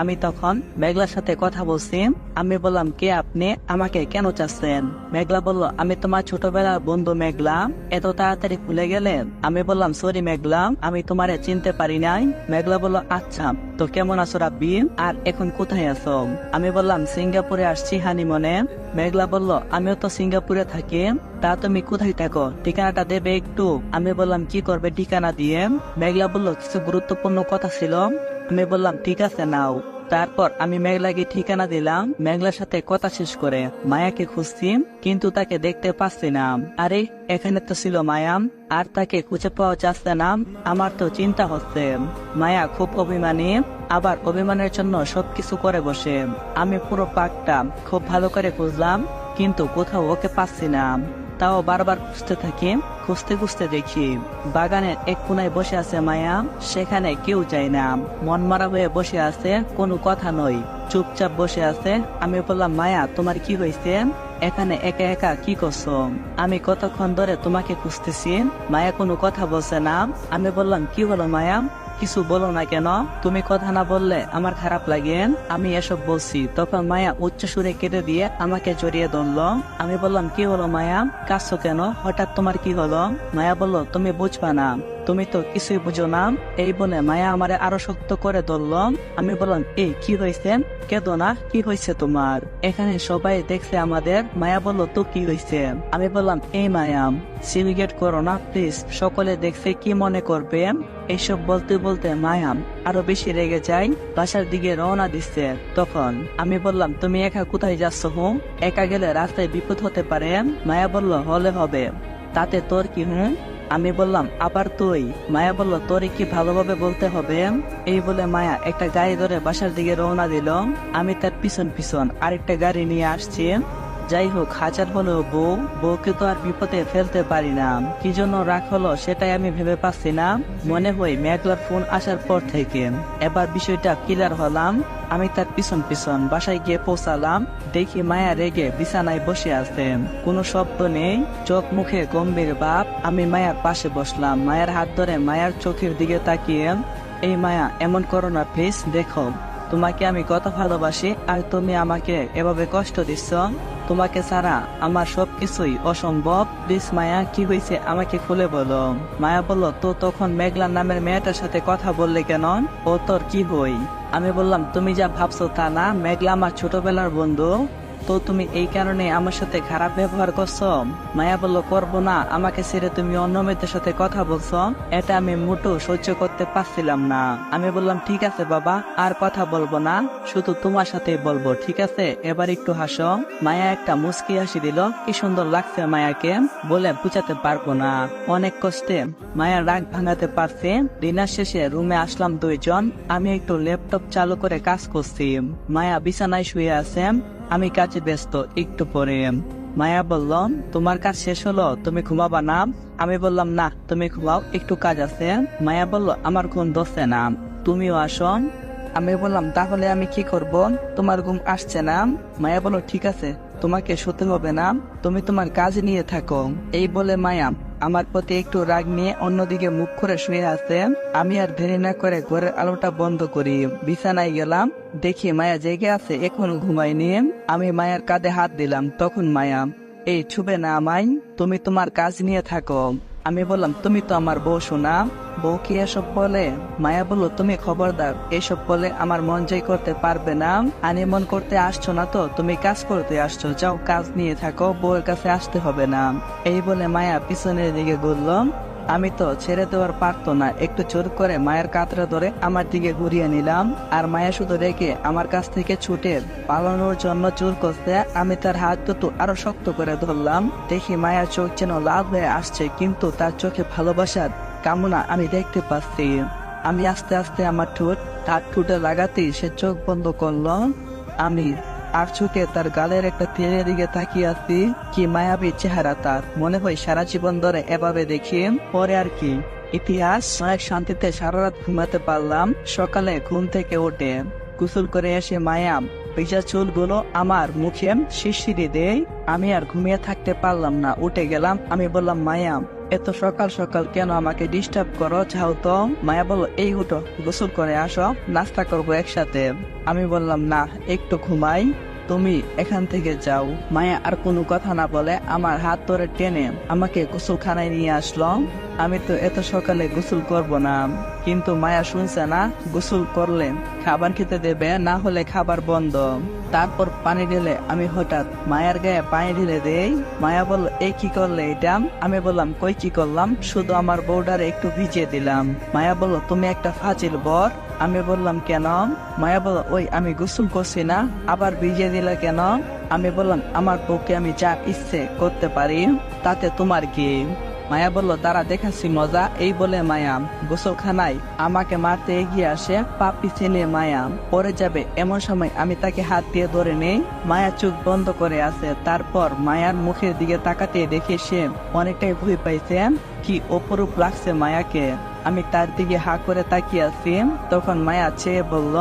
S1: আমি তখন মেঘলার সাথে কথা বলছি। আমি বললাম, কে আপনি? আমাকে কেন চাচ্ছেন? মেঘলা বলল, আমি তোমার ছোটবেলার বন্ধু মেঘলা, এত তাড়াতাড়ি ভুলে গেলে? আমি বললাম, সরি মেঘলা, আমি তোমারে চিনতে পারি নাই। মেঘলা বলল, আচ্ছা, তো কেমন আছো রাব্বি? আর এখন কোথায় আছো? আমি বললাম, সিঙ্গাপুরে আসছি হানিমুনে। মেঘলা বলল, আমিও তো সিঙ্গাপুরে থাকি। তা তুমি কোথায় থাকো? ঠিকানাটা দেবে একটু। আমি বললাম, কি করবে ঠিকানা দিয়ে? মেঘলা বলল, কিছু গুরুত্বপূর্ণ কথা ছিল। আমি বললাম, ঠিক আছে নাও। তারপর আমি মেঘলাকে ঠিকানা দিলাম। মেঘলার সাথে কথা শেষ করে মায়াকে খুঁজছি, কিন্তু তাকে দেখতে পাচ্ছি না। আরে, এখানে তো ছিল মায়া, আর তাকে খুঁজে পাওয়া যাচ্ছে না। আমার তো চিন্তা হচ্ছে। মায়া খুব অভিমানী, আবার অভিমানের জন্য সবকিছু করে বসে। আমি পুরো পার্কটা খুব ভালো করে খুঁজলাম, কিন্তু কোথাও ওকে পাচ্ছি না। তাও বারবার খুঁজতে থাকি। খুঁজতে খুঁজতে দেখি বাগানের এক কোনায় বসে আছে মায়া, সেখানে কেউ যায় না। মন মারা হয়ে বসে আছে, কোনো কথা নয়, চুপচাপ বসে আছে। আমি বললাম, মায়া, তোমার কি হয়েছে? এখানে একা একা কি করছো? আমি কতক্ষণ ধরে তোমাকে খুঁজতেছি। মায়া কোনো কথা বলছে না। আমি বললাম, কি হলো মায়া? কিছু বলো না কেন? তুমি কথা না বললে আমার খারাপ লাগে। আমি এসব বলছি তখন মায়া উচ্চ সুরে কেটে দিয়ে আমাকে জড়িয়ে ধরলো। আমি বললাম, কি হলো মায়া, কাঁদছো কেন, হঠাৎ তোমার কি হলো? মায়া বলল, তুমি বুঝবা না, তুমি তো কিছুই বুঝো না। এই বলে মায়া আমারে আরো শক্ত করে ধরলো। আমি বললাম, এই কি হয়েছে, কেঁদো না, কি হয়েছে তোমার? এখানে সবাই দেখছে আমাদের। মায়া বলল, তো কি হয়েছে? আমি বললাম, এই মায়া, সিলিগেট করো না প্লিজ, সকলে দেখছে কি মনে করবে? এইসব বলতে বলতে মায়া আরো বেশি রেগে যায়, বাসার দিকে রওনা দিচ্ছে। তখন আমি বললাম, তুমি একা কোথায় যাচ্ছ? হুম, একা গেলে রাস্তায় বিপদ হতে পারে। মায়া বলল, হলে হবে, তাতে তোর কি? হুম, আমি বললাম, আবার তুই? মায়া বলল, তোরই কি ভালোভাবে বলতে হবে? এই বলে মায়া একটা গাড়ি ধরে বাসার দিকে রওনা দিল। আমি তার পিছন পিছন আরেকটা গাড়ি নিয়ে আসছি। যাই হোক, হাজার হলেও বউকে তো আর বিপদে ফেলতে পারি না। কি জন্য রাগ হলো সেটাই আমি ভেবে পাচ্ছি না। মনে হয় মেঘলার ফোন আসার পর থেকে। এবার বিষয়টা ক্লিয়ার হলাম। আমি তার পিছন পিছন বাসায় গিয়ে পৌঁছালাম। দেখি মায়া রেগে বিছানায় বসে আছে, কোনো শব্দ নেই, চোখ মুখে গম্ভীর ভাব। আমি মায়ার পাশে বসলাম, মায়ের হাত ধরে মায়ের চোখের দিকে তাকিয়ে, এই মায়া, এমন করো না প্লিজ, দেখো তোমাকে আমি কত ভালোবাসি, আর তুমি আমাকে এভাবে কষ্ট দিচ্ছ। তোমাকে ছাড়া আমার সবকিছুই অসম্ভব। প্লিজ মায়া, কি হয়েছে আমাকে খুলে বলো। মায়া বলল, তো তখন মেঘলা নামের মেয়েটার সাথে কথা বললে কেন? ও তোর কি হই? আমি বললাম, তুমি যা ভাবছো তা না, মেঘলা আমার ছোটবেলার বন্ধু। তো তুমি এই কারণে আমার সাথে খারাপ ব্যবহার করছো? মায়া বলল, করবো না, আমাকে ছেড়ে তুমি অন্য মেয়েদের সাথে কথা বলছো, এটা আমি মোটেও সহ্য করতে পারছিলাম না। আমি বললাম, ঠিক আছে বাবা, আর কথা বলবো না, শুধু তোমার সাথেই বলবো, ঠিক আছে? এবার একটু হাসো। মায়া একটা মুচকি হাসি দিল। কি সুন্দর লাগছে মায়াকে, বলে বুঝাতে পারবো না। অনেক কষ্টে মায়ার রাগ ভাঙাতে পারছে। ডিনার শেষে রুমে আসলাম দুইজন। আমি একটু ল্যাপটপ চালু করে কাজ করছি। মায়া বিছানায় শুয়ে আছে, আমি কাজে ব্যস্ত। একটু পরে মায়া বলল, তোমার কাজ শেষ হলো, তুমি ঘুমাবা না? আমি বললাম, না, তুমি ঘুমাও, একটু কাজ আছে। মায়া বলল, আমার ঘুম ধরছে না, তুমিও আসো। আমি বললাম, তাহলে আমি কি করব? তোমার ঘুম আসছে না? মায়া বলল, ঠিক আছে, তোমাকে শুতে হবে না, তুমি তোমার কাজ নিয়ে থাকো। এই বলে মায়া আমার প্রতি একটু রাগ নিয়ে অন্যদিকে মুখ করে শুয়ে আছে। আমি আর দেরি না করে ঘরের আলোটা বন্ধ করি, বিছানায় গেলাম। দেখি মায়া জেগে আছে, এখনো ঘুমায়নি। আমি মায়ের কাঁধে হাত দিলাম। তখন মায়া, এই ছুবে না আমায়, তুমি তোমার কাজ নিয়ে থাকো। আমি বললাম, তুমি তো আমার বউ, শোনা, বউ কি এসব বলে? মায়া বলল, তুমি খবরদার, এসব বলে আমার মন জয় করতে পারবে না। আনিমন করতে আসছো না তো, তুমি কাজ করতে আসছো, যাও কাজ নিয়ে থাকো, বউয়ের কাছে আসতে হবে না। এই বলে মায়া পিছনের দিকে ঘুরল। আমি তো ছেড়ে দেওয়ার পারতো না, একটু জোর করে মায়ের কাতরা ধরে আমার দিকে ঘুরিয়ে নিলাম। আর মায়া শুধু রেখে আমার কাছ থেকে ছুটে পালানোর জন্য জোর করতে। আমি তার হাত দুটো আরো শক্ত করে ধরলাম। দেখি মায়ের চোখ যেন লাল হয়ে আসছে, কিন্তু তার চোখে ভালোবাসার কামনা আমি দেখতে পাচ্ছি। আমি আস্তে আস্তে আমার ঠোঁট তার ঠোঁটে লাগাতেই সে চোখ বন্ধ করলো। আমি আর চোখে তার গালের একটা তেলের দিকে তাকিয়ে আছি। কি মায়াবী চেহারা তার, মনে হয় সারা জীবন ধরে এভাবে দেখি। পরে আর কি ইতিহাস। অনেক শান্তিতে সারা রাত ঘুমাতে পারলাম। সকালে ঘুম থেকে উঠে গোসল করে এসে মায়া ভিজা চুলগুলো আমার মুখে শিরশিরি দেয়। আমি আর ঘুমিয়ে থাকতে পারলাম না, উঠে গেলাম। আমি বললাম, মায়া, এত সকাল সকাল কেন আমাকে ডিস্টার্ব করো, যাও তো। মায়া বলল, এই উঠো, গোসল করে আসো, নাস্তা করবো একসাথে। আমি বললাম, না, একটু ঘুমাই, তুমি এখান থেকে যাও। মায়া আর কোনো কথা না বলে আমার হাত ধরে টেনে আমাকে গোসলখানায় নিয়ে আসলো। আমি তো এত সকালে গোসল করব না, কিন্তু মায়া শুনছে না। গোসল করলে খাবার খেতে দেবে, না হলে খাবার বন্ধ। তারপর পানি ঢেলে আমি হঠাৎ মায়ের গায়ে পানি ঢেলে দেই। মায়া বলল, এই কি করলে এটা? আমি বললাম, কই কি করলাম, শুধু আমার বউডারে একটু ভিজিয়ে দিলাম। মায়া বলল, তুমি একটা ফাজিল বর। আমি বললাম, কেন? মায়া বলল, ওই আমি গোসল করছি না, আবার ভিজিয়ে দিলে কেন? আমি বললাম, আমার বউকে আমি যা ইচ্ছে করতে পারি, তাতে তোমার কি? মায়া বলল, তারা দেখাচ্ছি মজা। এই বলে মায়া গোসলখানায় আমাকে মারতে এগিয়ে আসে। পা পিছিয়ে নিয়ে মায়া পড়ে যাবে, এমন সময় আমি তাকে হাত দিয়ে ধরে নেই। মায়া চোখ বন্ধ করে আছে। তারপর মায়ার মুখের দিকে তাকাতে দেখে সে অনেকটাই ভয় পাইছে। কি অপরূপ লাগছে মায়াকে। আমি তার দিকে হা করে তাকিয়ে আছি। তখন মায়া চেয়ে বলল,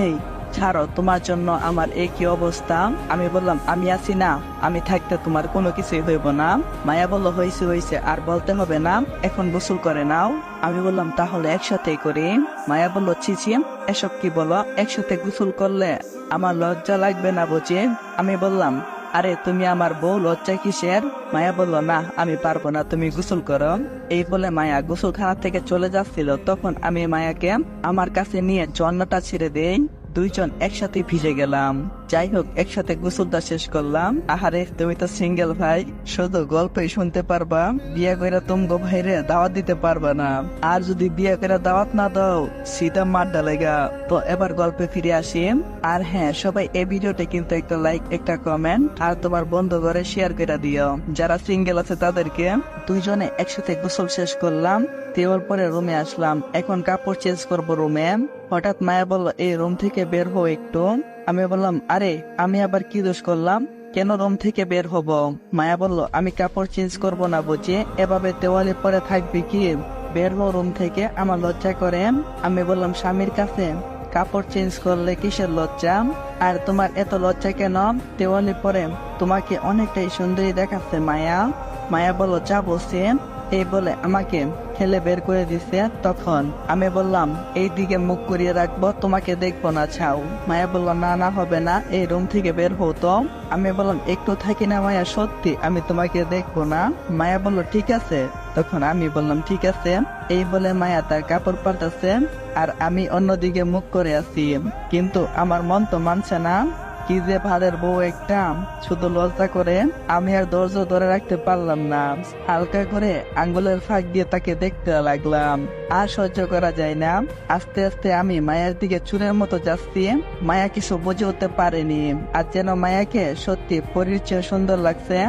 S1: এই
S2: ছাড়ো, তোমার জন্য আমার এই কি অবস্থা। আমি বললাম আমি আছি না, আমি থাকতে তোমার কোনো কিছুই হইব না। মায়া বলল হয়েছে হয়েছে, আর বলতে হবে না, এখন গোসল করে নাও। আমি বললাম তাহলে একসাথে করি। মায়া বলল ছিছি, এসব কি বলো, একসাথে গোসল করলে আমার লজ্জা লাগবে না বুঝি। আমি বললাম আরে তুমি আমার বউ, লজ্জা কিসের। মায়া বলল না আমি পারবো না, তুমি গোসল করো। এই বলে মায়া গোসলখানা থেকে চলে যাচ্ছিল, তখন আমি মায়াকে আমার কাছে নিয়ে ঝর্ণাটা ছেড়ে দেই। দুইজন একসাথে ভিজে গেলাম। যাই হোক, একসাথে গোসলটা শেষ করলাম। আহারে তুমি তো সিঙ্গেল ভাই, শুধু গল্পই শুনতে পারবা, বিয়ে করে তুমগো ভাইরে দাওয়াত দিতে পারবা না। আর যদি বিয়ে করে দাওয়াত না দাও সিধা মার ডালেগা। তো এবার গল্পে ফিরে আসি। আর হ্যাঁ, সবাই এই ভিডিওতে কিন্তু একটা লাইক, একটা কমেন্ট আর তোমার বন্ধু ঘরে শেয়ার করে দিও। যারা সিঙ্গেল আছে তাদেরকে। দুইজনে একসাথে গোসল শেষ করলাম, দেওয়ার পরে রুমে আসলাম। এখন কাপড় চেঞ্জ করবো রুমে। হঠাৎ মায়া বলল এই রুম থেকে বের হো একটু। আমি বললাম আরে আমি আবার কি দোষ করলাম, কেন রুম থেকে বের হব। মায়া বলল আমি কাপড় চেঞ্জ করব না বুঝে, এভাবে দেওয়ালে পরে থাকবি কি, বের হো রুম থেকে, আমার লজ্জা করে। আমি বললাম স্বামীর কাছে কাপড় চেঞ্জ করলে কিসের লজ্জা, আর তোমার এত লজ্জা কেন, দেওয়ালে পরে তোমাকে অনেকটাই সুন্দরী দেখাচ্ছে মায়া। মায়া বলল যা বলছে। এই বলে আমাকে ঠেলে বের করে দিছে। তখন আমি বললাম এই দিকে মুখ করিয়ে রাখবো, তোমাকে দেখবো না, ছাও। মায়া বলল না না হবে না, এই রুম থেকে বের হতো। আমি বললাম একটু থাকি না মায়া, সত্যি আমি তোমাকে দেখবো না। মায়া বলল ঠিক আছে। তখন আমি বললাম ঠিক আছে। এই বলে মায়া তার কাপড় পাল্টাছে, আর আমি অন্যদিকে মুখ করে আছি। কিন্তু আমার মন তো মানছে না, কি যে ভালের বউ একটা, শুধু লজ্জা করে। আমি আর ধৈর্য ধরে রাখতে পারলাম না, হালকা করে আঙ্গুলের ফাঁক দিয়ে তাকে দেখতে লাগলাম। আর সহ্য করা যায় না। আস্তে আস্তে আমি মায়ের দিকে চুরের মতো যাচ্ছি। মায়া কিছু বুঝে উঠতে পারেনি, আর যেন মায়াকে সত্যি পরীর চেয়ে সুন্দর লাগছে,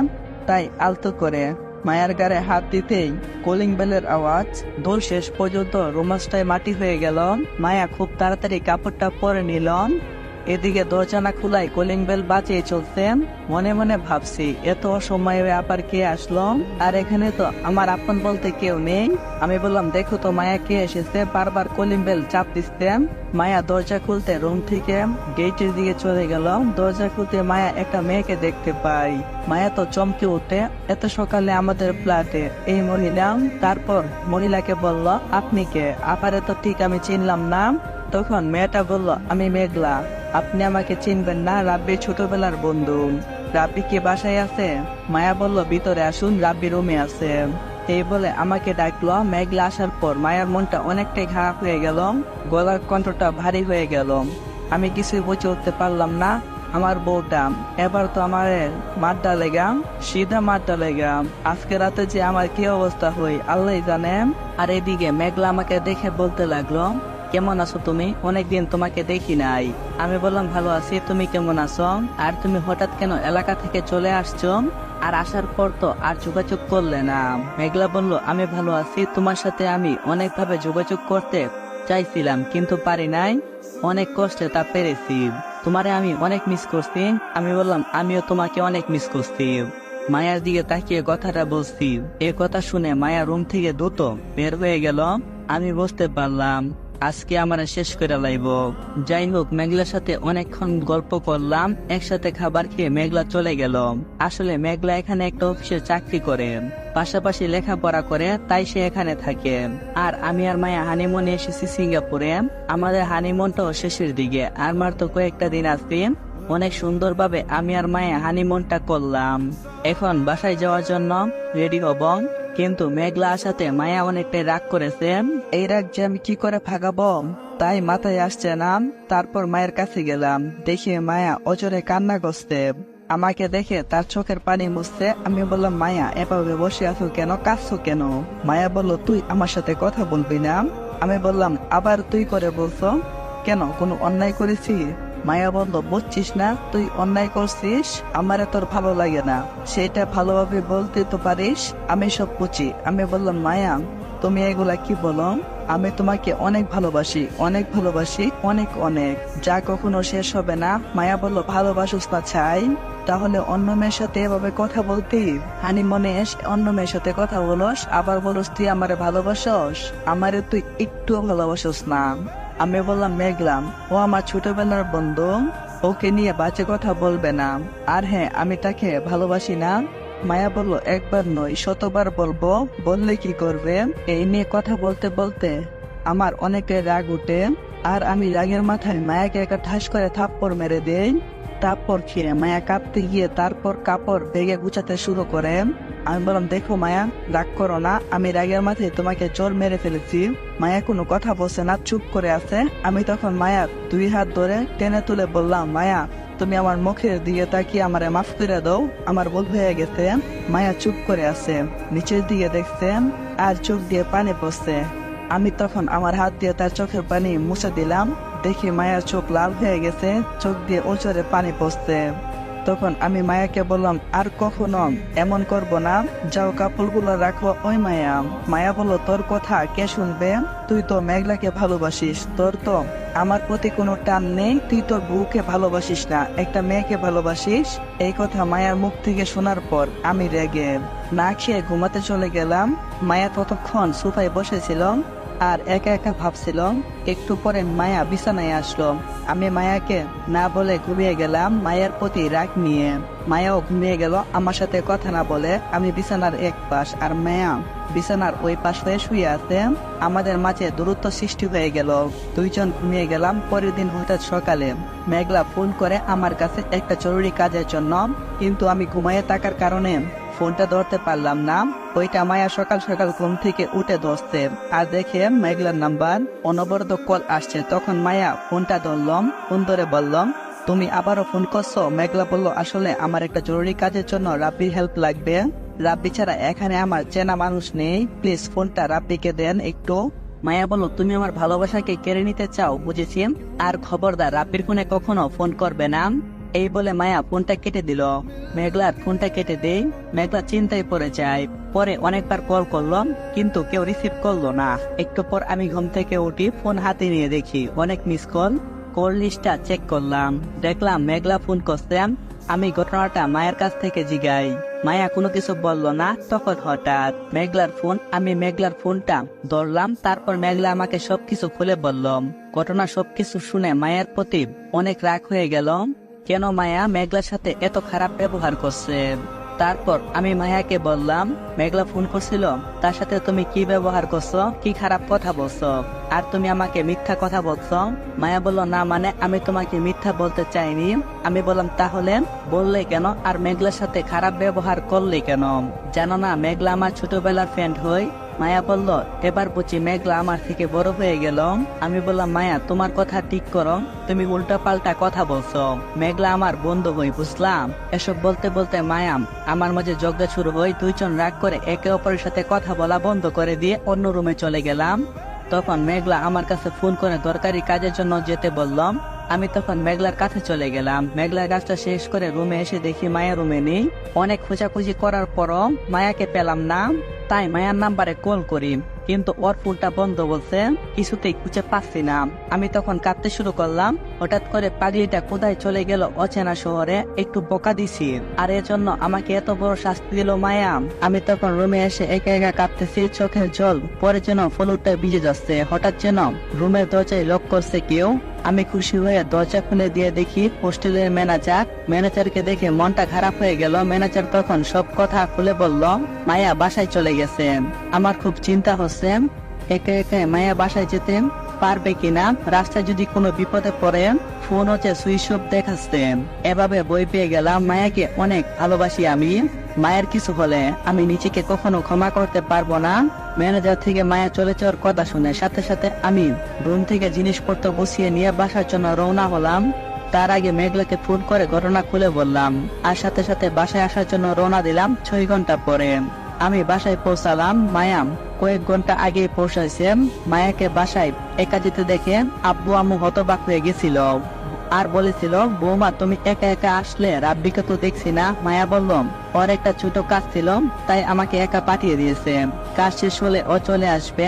S2: তাই আলতো করে মায়ার গায়ে হাত দিতেই কলিং বেলের আওয়াজ। দোল শেষ পর্যন্ত রোমান্সটাই মাটি হয়ে গেল। মায়া খুব তাড়াতাড়ি কাপড়টা পরে নিল। এদিকে দরজা না খোলাই কলিং বেল বাজিয়ে চলছে। মনে মনে ভাবছি এত সময় আবার কে আসলো, আর এখানে তো আমার আপন বলতে কেউ নেই। আমি বললাম দেখো তো মায়া কে এসেছে, বারবার কলিং বেল চাপ দিচ্ছে। মায়া দরজা খুলতে রুম থেকে গেটের দিকে চলে গেল। দরজা খুলতে মায়া একটা মেয়েকে দেখতে পাই। মায়া তো চমকে উঠে, এত সকালে আমাদের ফ্ল্যাটে এই মহিলা। তারপর মহিলাকে বলল আপনি কে, আপারে তো ঠিক আমি চিনলাম না। তখন মেয়েটা বলল আমি মেঘলা, আপনি আমাকে চিনবেন না, রাব্বির ছোটবেলার বন্ধু। রাব্বি কি বাসায় আছে? মায়া বলল ভিতরে আসুন, রাব্বি রুমে আছে। এই বলে আমাকে ডাকলো। মেঘলা আসার পর মায়ার মনটা অনেকটাই খারাপ হয়ে গেল, গলার কণ্ঠটা ভারী হয়ে গেল। আমি কিছুই বুঝে উঠতে পারলাম না। আমার বউটা এবার তো আমার মারটা লেগাম, সিধা মারটা লেগাম। আজকে রাতে যে আমার কি অবস্থা হই আল্লাহ জানে। আর এদিকে মেঘলা আমাকে দেখে বলতে লাগলো কেমন আছো তুমি, অনেকদিন তোমাকে দেখি নাই। আমি বললাম ভালো আছি, তুমি কেমন আছো, আর তুমি হঠাৎ কেন এলাকা থেকে চলে আসছো, আর আসার পর তো আর যোগাযোগ করলে না। মেঘলা বলল আমি ভালো আছি, তোমার সাথে আমি অনেকভাবে যোগাযোগ করতে চাইছিলাম কিন্তু পারি নাই, অনেক কষ্টে তা পেরেছি। তোমারে আমি অনেক মিস করছি। আমি বললাম আমিও তোমাকে অনেক মিস করছি। মায়ার দিকে তাকিয়ে কথাটা বলছি। এ কথা শুনে মায়া রুম থেকে দ্রুত বের হয়ে গেল। আমি বুঝতে পারলাম আজকে আমার শেষ করে লাইব। যাই হোক, মেঘলার সাথে অনেকক্ষণ গল্প করলাম, একসাথে খাবার খেয়ে মেঘলা চলে গেল। আসলে মেঘলা এখানে একটা অফিসে চাকরি করে, পাশাপাশি লেখাপড়া করে, তাই সে এখানে থাকে। আর আমি আর মায়া হানিমুনে এসেছি সিঙ্গাপুরে। আমাদের হানিমুনটাও শেষের দিকে, আর মার তো কয়েকটা দিন আছে। অনেক সুন্দরভাবে আমি আর মায়া হানিমুনটা করলাম। এখন বাসায় যাওয়ার জন্য রেডি হব, কিন্তু মেঘলা আসাতে মায়া অনেকটাই রাগ করেছে। এই রাগ যে আমি কি করে ভাগাবো তাই মাথায় আসছে না। তারপর মায়ের কাছে গেলাম, দেখে মায়া অজরে কান্না করছে। আমাকে দেখে তার চোখের পানি মুছছে। আমি বললাম মায়া এভাবে বসে আছো কেন, কাঁদছো কেন? মায়া বলল তুই আমার সাথে কথা বলবি না। আমি বললাম আবার তুই করে বলছো কেন, কোনো অন্যায় করেছি? মায়া বলল বুঝছিস না তুই অন্যায় করছিস, আমার তোর ভালো লাগে না, সেটা ভালোভাবে বলতে তো পারিস। আমি সব বুঝি। আমি বললাম মায়া তুমি এগুলা কি বলো, আমি তোমাকে অনেক ভালোবাসি, অনেক ভালোবাসি, অনেক অনেক, যা কখনো শেষ হবে না। মায়া বলল ভালোবাসুস না ছাই, তাহলে অন্য মেয়ের সাথে এভাবে কথা বলতি? হানি মনে অন্য মেয়ের সাথে কথা বলস, আবার বলস তুই আমারে ভালোবাসস, আমারে তুই একটুও ভালোবাসস না। আমি বললাম মেঘলাম, ও আমার ছোটবেলার বন্ধু, ওকে নিয়ে বাজে কথা বলবে না। আর হ্যাঁ, আমি তাকে ভালোবাসি না। মায়া বলল, একবার নয় শতবার বলবো, বললে কি করবে? এই নিয়ে কথা বলতে বলতে আমার অনেকে রাগ উঠে, আর আমি রাগের মাথায় মায়াকে একটা ঠাস করে থাপ্পড় মেরে দেই। তারপর খেয়ে মায়া কাঁপতে গিয়ে তারপর কাপড় বেগে গুছাতে শুরু করে। আমি বললাম, দেখো মায়া, রাগ করো না, আমি রাগের মাথায় তোমাকে জোর মেরে ফেলেছি। মায়া কোনো কথা বলছে না, চুপ করে আছে। আমি তখন মায়া 2 হাত ধরে টেনে তুলে বললাম, মায়া তুমি আমার মুখের দিকে তাকিয়ে আমারে মাফ করে দাও, আমার ভুল হয়ে গেছে। মায়া চুপ করে আছে, নিচের দিকে দেখছে আর চোখ দিয়ে পানি পড়ছে। আমি তখন আমার হাত দিয়ে তার চোখের পানি মুছে দিলাম। দেখি মায়ার চোখ লাল হয়ে গেছে, চোখ দিয়ে ওচরে পানি পড়ছে। তখন আমি মায়াকে বললাম, আর কখনো এমন করব না, যাও কাপড়গুলো রাখো। ওই মায়া, মায়া বলল, তোর কথা কে শুনবে? তুই তো মেঘলাকে ভালোবাসিস, তোর তো আমার প্রতি কোনো টান নেই, তুই তোর বউকে ভালোবাসিস না, একটা মেয়েকে ভালোবাসিস। এই কথা মায়ার মুখ থেকে শোনার পর আমি রেগে না খেয়ে ঘুমাতে চলে গেলাম। মায়া ততক্ষণ সোফায় বসেছিল আর একা একা ভাবছিল। একটু পরে মায়া বিছানায় আসলো। আমি মায়াকে না বলে ঘুমিয়ে গেলাম মায়ের প্রতি রাগ নিয়ে। মায়াও ঘুমিয়ে গেল আমার সাথে কথা না বলে। আমি বিছানার এক পাশ আর মায়া বিছানার ওই পাশ হয়ে শুয়ে আছে। আমাদের মাঝে দূরত্ব সৃষ্টি হয়ে গেল, দুইজন ঘুমিয়ে গেলাম। পরের দিন হঠাৎ সকালে মেঘলা ফোন করে আমার কাছে একটা জরুরি কাজের জন্য, কিন্তু আমি ঘুমাইয়ে থাকার কারণে ফোনটা ধরতে পারলাম না। ওইটা মায়া সকাল সকাল ঘুম থেকে উঠে ধরছে আর দেখে মেঘলার নাম্বার অনবরত কল আসছে। তখন মায়া ফোনটা ধরলাম, ফোন ধরে বললাম, তুমি আবারও ফোন করছো? মেঘলা বলল, আসলে আমার একটা জরুরি কাজের জন্য রাব্বির হেল্প লাগবে। রাব্বি ছাড়া এখানে আমার চেনা মানুষ নেই, প্লিজ ফোনটা রাব্বিকে দেন একটু। মায়া বলল, তুমি আমার ভালোবাসাকে কেড়ে নিতে চাও, বুঝেছি, আর খবরদার রাব্বির ফোনে কখনো ফোন করবে না। এই বলে মায়া ফোনটা কেটে দিল। মেঘলার ফোনটা কেটে দেই। মেঘলা চিন্তায় পড়ে যায়। পরে অনেকবার কল করলাম কিন্তু কেউ রিসিভ করলো না। একটু পর আমি ঘুম থেকে উঠি, ফোন হাতে নিয়ে দেখি অনেক মিস কল। কল লিস্টটা চেক করলাম, দেখলাম মেঘলা ফোন করছে। আমি ঘটনাটা মায়ের কাছ থেকে জিগাই, মায়া কোনো কিছু বলল না। তখন হঠাৎ মেঘলার ফোন, আমি মেঘলার ফোনটা ধরলাম। তারপর মেঘলা আমাকে সবকিছু খুলে বললাম। ঘটনা সবকিছু শুনে মায়ের প্রতি অনেক রাগ হয়ে গেল। কেন মায়া মেঘলার সাথে এত খারাপ ব্যবহার করছে? তারপর আমি মায়াকে বললাম, মেঘলা ফোন করছিল, তার সাথে তুমি কি ব্যবহার করছো, কি খারাপ কথা বলছো, আর তুমি আমাকে মিথ্যা কথা বলছো? মায়া বলল, না মানে আমি তোমাকে মিথ্যা বলতে চাইনি। আমি বললাম, তাহলে বললে কেন, আর মেঘলার সাথে খারাপ ব্যবহার করলে কেন? জানো না মেঘলা আমার ছোটবেলার ফ্রেন্ড হয়। মায়া বলল, এবার বুঝি মেঘলা আমার থেকে বড় হয়ে গেল। আমি বললাম, মায়া তোমার কথা ঠিক করো, তুমি উল্টা পাল্টা কথা বলছো। মেঘলা আমার বন্ধু হই, বুঝলাম। এসব বলতে বলতে মায়া আমার মাঝে ঝগড়া শুরু হয়। দুইজন রাগ করে একে অপরের সাথে কথা বলা বন্ধ করে দিয়ে অন্য রুমে চলে গেলাম। তখন মেঘলা আমার কাছে ফোন করে দরকারি কাজের জন্য যেতে বললাম। আমি তখন মেঘলার কাছে চলে গেলাম। মেঘলার কাজটা শেষ করে রুমে এসে দেখি মায়া রুমে নেই। অনেক খোঁজাখুঁজি করার পরও মায়াকে পেলাম না। তাই মায়ার নাম্বারে কল করি, কিন্তু ওর ফোনটা বন্ধ বলছে, কিছুতেই খুঁজে পাচ্ছি না। আমি তখন কাঁদতে শুরু করলাম। হঠাৎ করে পাগলিটা কোথায় চলে গেল অচেনা শহরে, একটু বকা দিছি, আর এর জন্য আমাকে এত বড় শাস্তি দিল মায়া। আমি তখন রুমে এসে একা একা কাঁদতেছি, চোখের জল পরে যেন ফলুরটা ভিজে যাচ্ছে। হঠাৎ যেন রুমের দরজায় লক করছে কেউ। আমি খুশি হয়ে দরজা খুলে দিয়ে দেখি হোস্টেলের ম্যানেজার। ম্যানেজারকে দেখে মনটা খারাপ হয়ে গেল। ম্যানেজার তখন সব কথা খুলে বলল, মায়া বাসায় চলে গেছে। আমার খুব চিন্তা হচ্ছে, একে একে মায়া বাসায় যেতে পারবে কিনা, রাস্তায় যদি কোনো বিপদে পড়ে। ফোন হচ্ছে সুইচ অফ দেখাচ্ছে। এভাবে বই পেয়ে গেলাম। মায়াকে অনেক ভালোবাসি আমি। মায়ের কিছু হলে আমি নিজেকে কখনো ক্ষমা করতে পারবো না। ম্যানেজার থেকে মায়া চলে যাওয়ার কথা শুনে সাথে সাথে আমি রুম থেকে জিনিসপত্র গুছিয়ে নিয়ে বাসার জন্য রওনা হলাম। তার আগে মেঘলাকে ফোন করে ঘটনা খুলে বললাম, আর সাথে সাথে বাসায় আসার জন্য রওনা দিলাম। 6 ঘন্টা পরে আমি বাসায় পৌঁছালাম। মায়া কয়েক ঘন্টা আগে পৌঁছাইছে। মায়াকে বাসায় একা যেতে দেখে আব্বু আম্মু হতবাক হয়ে গেছিল আর বলেছিল, বৌমা তুমি একা একা আসলে, রাব্বিকে তো দেখছি না। মায়া বলল, ওর একটা ছোট কাজ ছিল, তাই আমাকে একা পাঠিয়ে দিয়েছে, কাজ শেষ হলে ও চলে আসবে।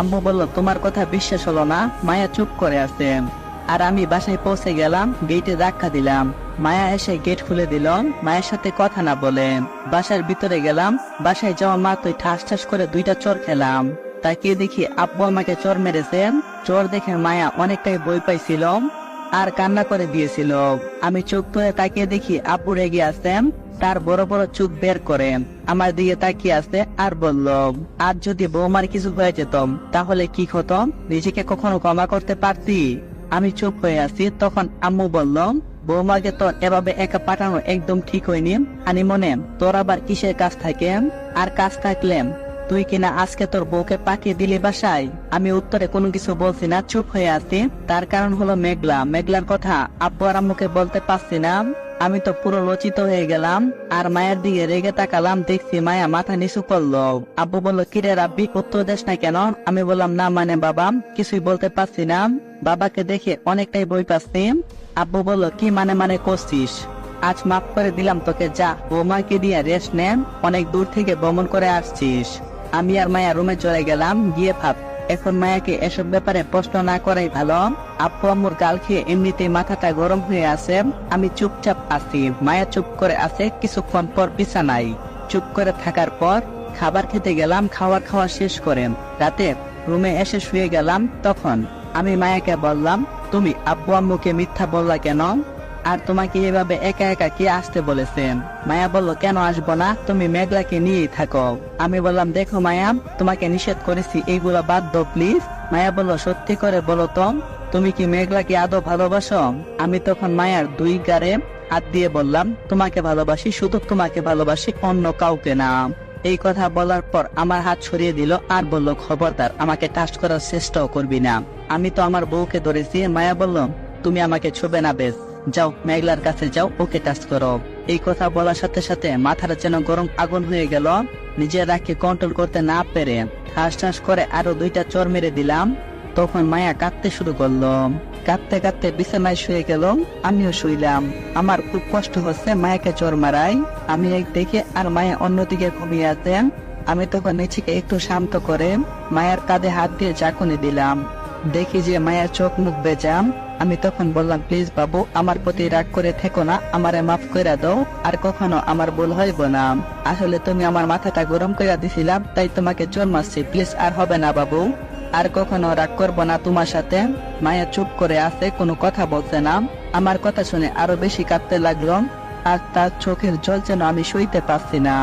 S2: আম্মু বলল, তোমার কথা বিশ্বাস হলো না। মায়া চুপ করে আছে। আর আমি বাসায় পৌঁছে গেলাম, গেটে ধাক্কা দিলাম। মায়া এসে গেট খুলে দিল, মায়ের সাথে কথা না বলে। বাসার ভিতরে গেলাম। বাসায় যাওয়া মাত্রই ঠাস ঠাস করে 2টা চড় খেলাম। তাকিয়ে দেখি আব্বু আমাকে চোর মেরেছেন। চোর দেখে মায়া অনেকটাই ভয় পাইছিল আর কান্না করে দিয়েছিল। আমি চোখ তুলে তাকিয়ে দেখি আব্বু রেগে আছেন, তার বড় বড় চোখ বের করে আমার দিকে তাকিয়ে আছে আর বলল, আজ যদি বৌমার কিছু হয়ে যেত তাহলে কি হতো? নিজেকে কখনো ক্ষমা করতে পারতি? আমি চুপ হয়ে আছি। তখন আম্মু বলল, বৌমাকে তো এভাবে একা পাঠানো একদম ঠিক হয়নি। আনি মনে তোর আবার কিসের কাজ থাকে? আর কাজ থাকলে তুই কিনা আজকে তোর বউকে পাঠিয়ে দিলি বাসায়? আমি উত্তরে কোনো কিছু বলছি না, চুপ হয়ে আছি। তার কারণ হলো মেঘলার কথা আব্বু আর আম্মুকে বলতে পারছি না। আমি তো পুরো লজ্জিত হয়ে গেলাম আর মায়ের দিকে রেগে তাকালাম। দেখছি মায়া মাথা নিচু করলো। আব্বু বললো, কিরে রাব্বি, উত্তর দেশ না কেন? আমি বললাম, না মানে বাবা কিছুই বলতে পারছি না, বাবাকে দেখে অনেকটাই ভয় পাচ্ছি। আব্বু বললো, কি মানে করছিস? আজ মাফ করে দিলাম তোকে, যা বৌমাকে দিয়ে রেস্ট নে, অনেক দূর থেকে ভ্রমণ করে আসছিস। আমি আর মায়া রুমে চলে গেলাম। গিয়ে ভাব এখন মায়াকে এসব ব্যাপারে প্রশ্ন না করাই ভালো। আব্বু আম্মুর গাল খেয়ে এমনিতেই মাথাটা গরম হয়ে আছে। আমি চুপচাপ আছি, মায়া চুপ করে আছে। কিছুক্ষণ পর বিছানায় চুপ করে থাকার পর খাবার খেতে গেলাম। খাওয়া শেষ করে রাতে রুমে এসে শুয়ে গেলাম। তখন আমি মায়াকে বললাম, তুমি আব্বু আম্মুকে মিথ্যা বললা কেন? আর তোমাকে এভাবে একা একা কে আসতে বলেছেন? মায়া বলল, কেন আসবো না, তুমি মেঘলাকে নিয়েই থাকো। আমি বললাম, দেখো মায়া, তোমাকে নিষেধ করেছি, এইগুলো বাদ দাও প্লিজ। মায়া বলল, সত্যি করে বলো তো, তুমি কি মেঘলাকে আদৌ ভালোবাসো? আমি তখন মায়ার দুই গারে হাত দিয়ে বললাম, তোমাকে ভালোবাসি, শুধু তোমাকে ভালোবাসি, অন্য কাউকে না। এই কথা বলার পর আমার হাত সরিয়ে দিল আর বলল, খবরদার আমাকে টাচ করার চেষ্টাও করবি না। আমি তো আমার বউকে ধরেছি। মায়া বলল, তুমি আমাকে ছুবে না, বেশ যাও মেঘলার কাছে যাও, ওকে টাচ করো। এই কথা বলার সাথে সাথে মাথাটা যেন গরম আগুন হয়ে গেল। নিজের রাগকে কন্ট্রোল করতে না পেরে ঠাস ঠাস করে আরো দুইটা চর মেরে দিলাম। তখন মায়া কাঁদতে শুরু করলো। কাঁদতে কাঁদতে বিছানায় শুয়ে গেল, আমিও শুইলাম। আমার খুব কষ্ট হচ্ছে মায়াকে চর মারাই। আমি এক দিকে আর মায়া অন্যদিকে ঘুমিয়ে আছেন। আমি তখন নিজেকে একটু শান্ত করে মায়ের কাঁধে হাত দিয়ে ঝাঁকুনি দিলাম। দেখি যে মায়ের চোখ মুখ বেজাম। আমি তখন বললাম, প্লিজ বাবু, আমার প্রতি রাগ করে থেকো না, আমারে মাফ করে দাও, আর কখনো আমার ভুল হইব না। আসলে তুমি আমার মাথাটা গরম করে দিছিলাম, তাই তোমাকে চোর মারছি, প্লিজ আর হবে না বাবু, আর কখনো রাগ করবো না তোমার সাথে। মায়া চুপ করে আছে, কোনো কথা বলছে না। আমার কথা শুনে আরো বেশি কাঁদতে লাগলো আর তার চোখের জল যেন আমি সইতে পারছি না।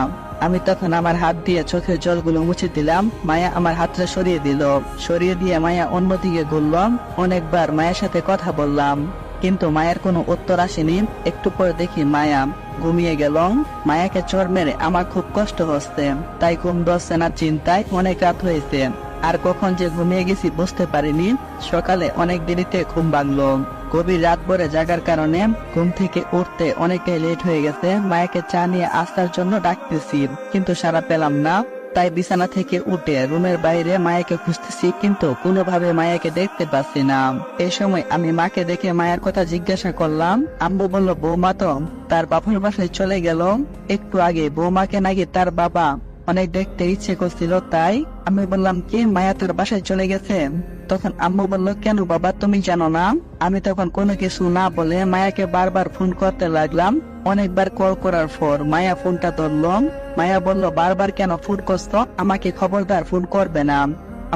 S2: আমি তখন আমার হাত দিয়ে চোখের জলগুলো মুছে দিলাম। মায়া আমার হাতটা সরিয়ে দিল। সরিয়ে দিয়ে মায়া অন্যদিকে ঘুরলাম। অনেকবার মায়ের সাথে কথা বললাম, কিন্তু মায়ের কোনো উত্তর আসেনি। একটু পরে দেখি মায়া ঘুমিয়ে গেল। মায়াকে চোর মেরে আমার খুব কষ্ট হচ্ছে, তাই ঘুম ধরছে না চিন্তায়। অনেক রাত হয়েছে আর কখন যে ঘুমিয়ে গেছি বুঝতে পারিনি। সকালে অনেক দেরিতে ঘুম ভাঙলো। গভীর রাত ভরে জাগার কারণে ঘুম থেকে উঠতে অনেকটাই লেট হয়ে গেছে। মায়াকে চা নিয়ে আসার জন্য ডাকতেছি, কিন্তু সাড়া পেলাম না। তাই বিছানা থেকে উঠে রুমের বাইরে মায়াকে খুঁজতেছি, কিন্তু কোনোভাবে মায়াকে দেখতে পাচ্ছি না। এই সময় আমি মাকে দেখে মায়ের কথা জিজ্ঞাসা করলাম। আম্মু বলল, বৌমা তো তার বাবার বাসায় চলে গেল একটু আগে। বৌমাকে নাকি তার বাবা অনেক দেখতে ইচ্ছে করছিল, তাই। আমি বললাম, কি মায়া তোর বাসায় চলে গেছে? তখন আম্মু বলল, কেন বাবা, তুমি জানো না? আমি তখন কোনো কিছু না বলে মায়াকে বারবার ফোন করতে লাগলাম। অনেকবার কল করার পর মায়া ফোনটা ধরলো। মায়া বলল, বারবার কেন ফোন করছো? আমাকে খবরদার ফোন করবে না,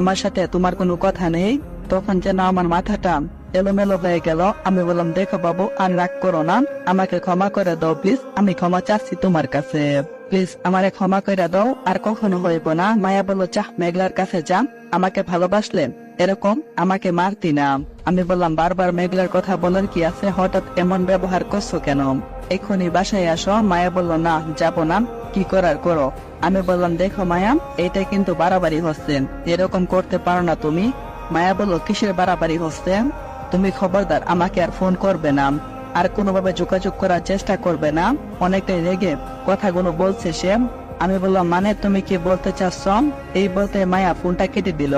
S2: আমার সাথে তোমার কোনো কথা নেই। তখন যেন আমার মাথাটা এলোমেলো হয়ে গেল। আমি বললাম, দেখো বাবু, আর রাগ করো না, আমাকে ক্ষমা করে দাও প্লিজ, আমি ক্ষমা চাচ্ছি তোমার কাছে, প্লিজ আমারে ক্ষমা করে দাও, আর কখনো হইব না। মায়া বলল, চাহ মেঘলার কাছে যা, আমাকে ভালোবাসলে এরকম আমাকে মারতি না। আমি বললাম, বারবার মেঘলার কথা বলার কি আছে, হঠাৎ এমন ব্যবহার করছো কেন? এখনই বাসায় আসো। মায়া বলল, না যাবো না, কি করার করো। আমি বললাম, দেখো মায়া, এটা কিন্তু বাড়াবাড়ি হচ্ছে, এরকম করতে পারো না তুমি। মায়া বলল, কিসের বাড়াবাড়ি হচ্ছে? তুমি খবরদার আমাকে আর ফোন করবে না, আর কোনোভাবে যোগাযোগ করার চেষ্টা করবে না। অনেকটাই রেগে কথাগুলো বলছে সে। আমি বললাম, মানে তুমি কি বলতে চাচ্ছ? এই বলতে মায়া ফোনটা কেটে দিল।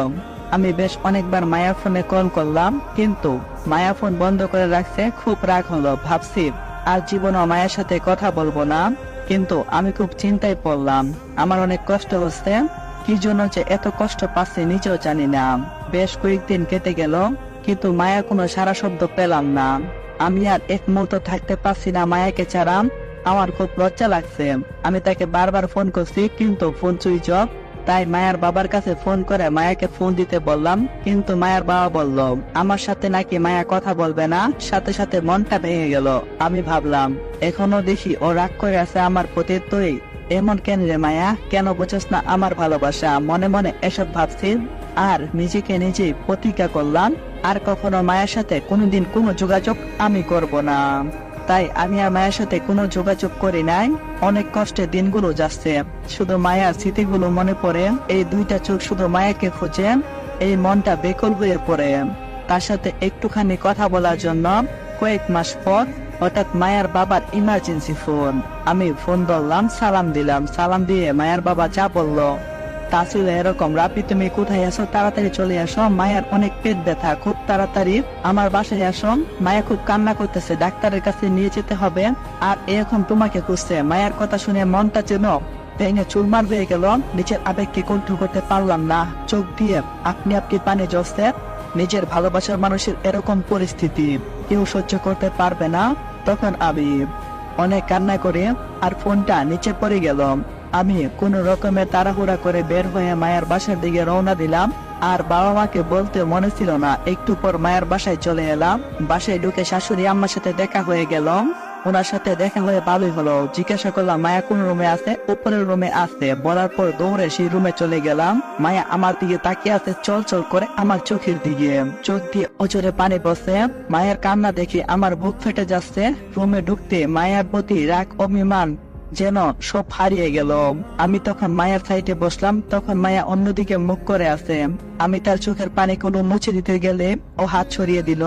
S2: আমি বেশ অনেকবার মায়ার ফোনে কল করলাম, কিন্তু মায়া ফোন বন্ধ করে রাখছে। খুব রাগ হলো, ভাবছি আর জীবনও মায়ের সাথে কথা বলবো না। কিন্তু আমি খুব চিন্তায় পড়লাম, আমার অনেক কষ্ট হচ্ছে, কি জন্য যে এত কষ্ট পাচ্ছি নিজেও জানি না। বেশ কয়েকদিন কেটে গেল, কিন্তু মায়ের কোনো সারা শব্দ পেলাম না। আমি আর এক মুহূর্ত থাকতে পারছি না মায়াকে ছাড়া। আমার খুব লজ্জা লাগছে। আমি তাকে বারবার ফোন করছি, কিন্তু ফোন সুইচ অফ। তাই মায়ার বাবার কাছে ফোন করে মায়াকে ফোন দিতে বললাম, কিন্তু মায়ার বাবা বলল আমার সাথে নাকি মায়া কথা বলবে না। সাথে সাথে মনটা ভেঙে গেল। আমি ভাবলাম এখনো দেখি ও রাগ করে আছে আমার প্রতি। তুই এমন কেন রে মায়া, কেন বুঝছ না আমার ভালোবাসা? মনে মনে এসব ভাবছি আর নিজেকে নিজেই প্রতিজ্ঞা করলাম আর কখনো মায়ের সাথে কোনোদিন কোনো যোগাযোগ আমি করব না। তাই আমি আর মায়ের সাথে কোনো যোগাযোগ করি নাই। অনেক কষ্টে দিনগুলো যাচ্ছে, শুধু মায়ার স্মৃতিগুলো মনে পড়ে। এই দুইটা চোখ শুধু মায়াকে খুঁজে, এই মনটা বেকল হয়ে পড়ে। তার সাথে একটুখানি কথা বলার জন্য কয়েক মাস পর হঠাৎ মায়ার বাবার ইমার্জেন্সি ফোন। আমি ফোন ধরলাম, সালাম দিলাম। সালাম দিয়ে মায়ার বাবা যা বললো তা ছিল এরকম, রাপি তুমি কোথায় আসো, তাড়াতাড়ি চলে আসো, মায়ের অনেক পেট ব্যথা, খুব তাড়াতাড়ি আমার বাসায় আসো, মায়া খুব কান্না করতেছে, ডাক্তারের কাছে নিয়ে যেতে হবে, আর এখন তোমাকে খুঁজছে। মায়ের কথা শুনে মনটা যেন ভেঙে চুরমার হয়ে গেল। নিজের আবেগকে কন্ট্রোল করতে পারলাম না। চোখ দিয়ে আপনি পানি জ্বলছে। নিজের ভালোবাসার মানুষের এরকম পরিস্থিতি কেউ সহ্য করতে পারবে না। তখন আমি অনেক কান্না করে আর ফোনটা নিচে পড়ে গেল। আমি কোন রকমের তাড়াহুড়া করে বের হয়ে মায়ের বাসার দিকে রওনা দিলাম। আর বাবা মাকে বলতে মনে ছিল না। একটু পর মায়ের বাসায় চলে এলাম। বাসায় ঢুকে শাশুড়ি আম্মার সাথে দেখা হয়ে গেল। ওনার সাথে দেখা হয়ে ভালোই হলো। জিজ্ঞাসা করলাম মায়া কোন রুমে আছে। উপরের রুমে আছে বলার পর দৌড়ে সেই রুমে চলে গেলাম। মায়া আমার দিকে তাকিয়ে আছে চল চল করে আমার চোখের দিকে। চোখ দিয়ে অজরে পানি পড়ছে। মায়ের কান্না দেখে আমার বুক ফেটে যাচ্ছে। রুমে ঢুকতে মায়ের প্রতি রাগ অভিমান যেন সব হারিয়ে গেল। আমি তখন মায়ের সাইডে বসলাম। তখন মায়া অন্যদিকে মুখ করে আছে। আমি তার চোখের পানি কোনো মুছে দিতে গেলে ও হাত ছড়িয়ে দিল।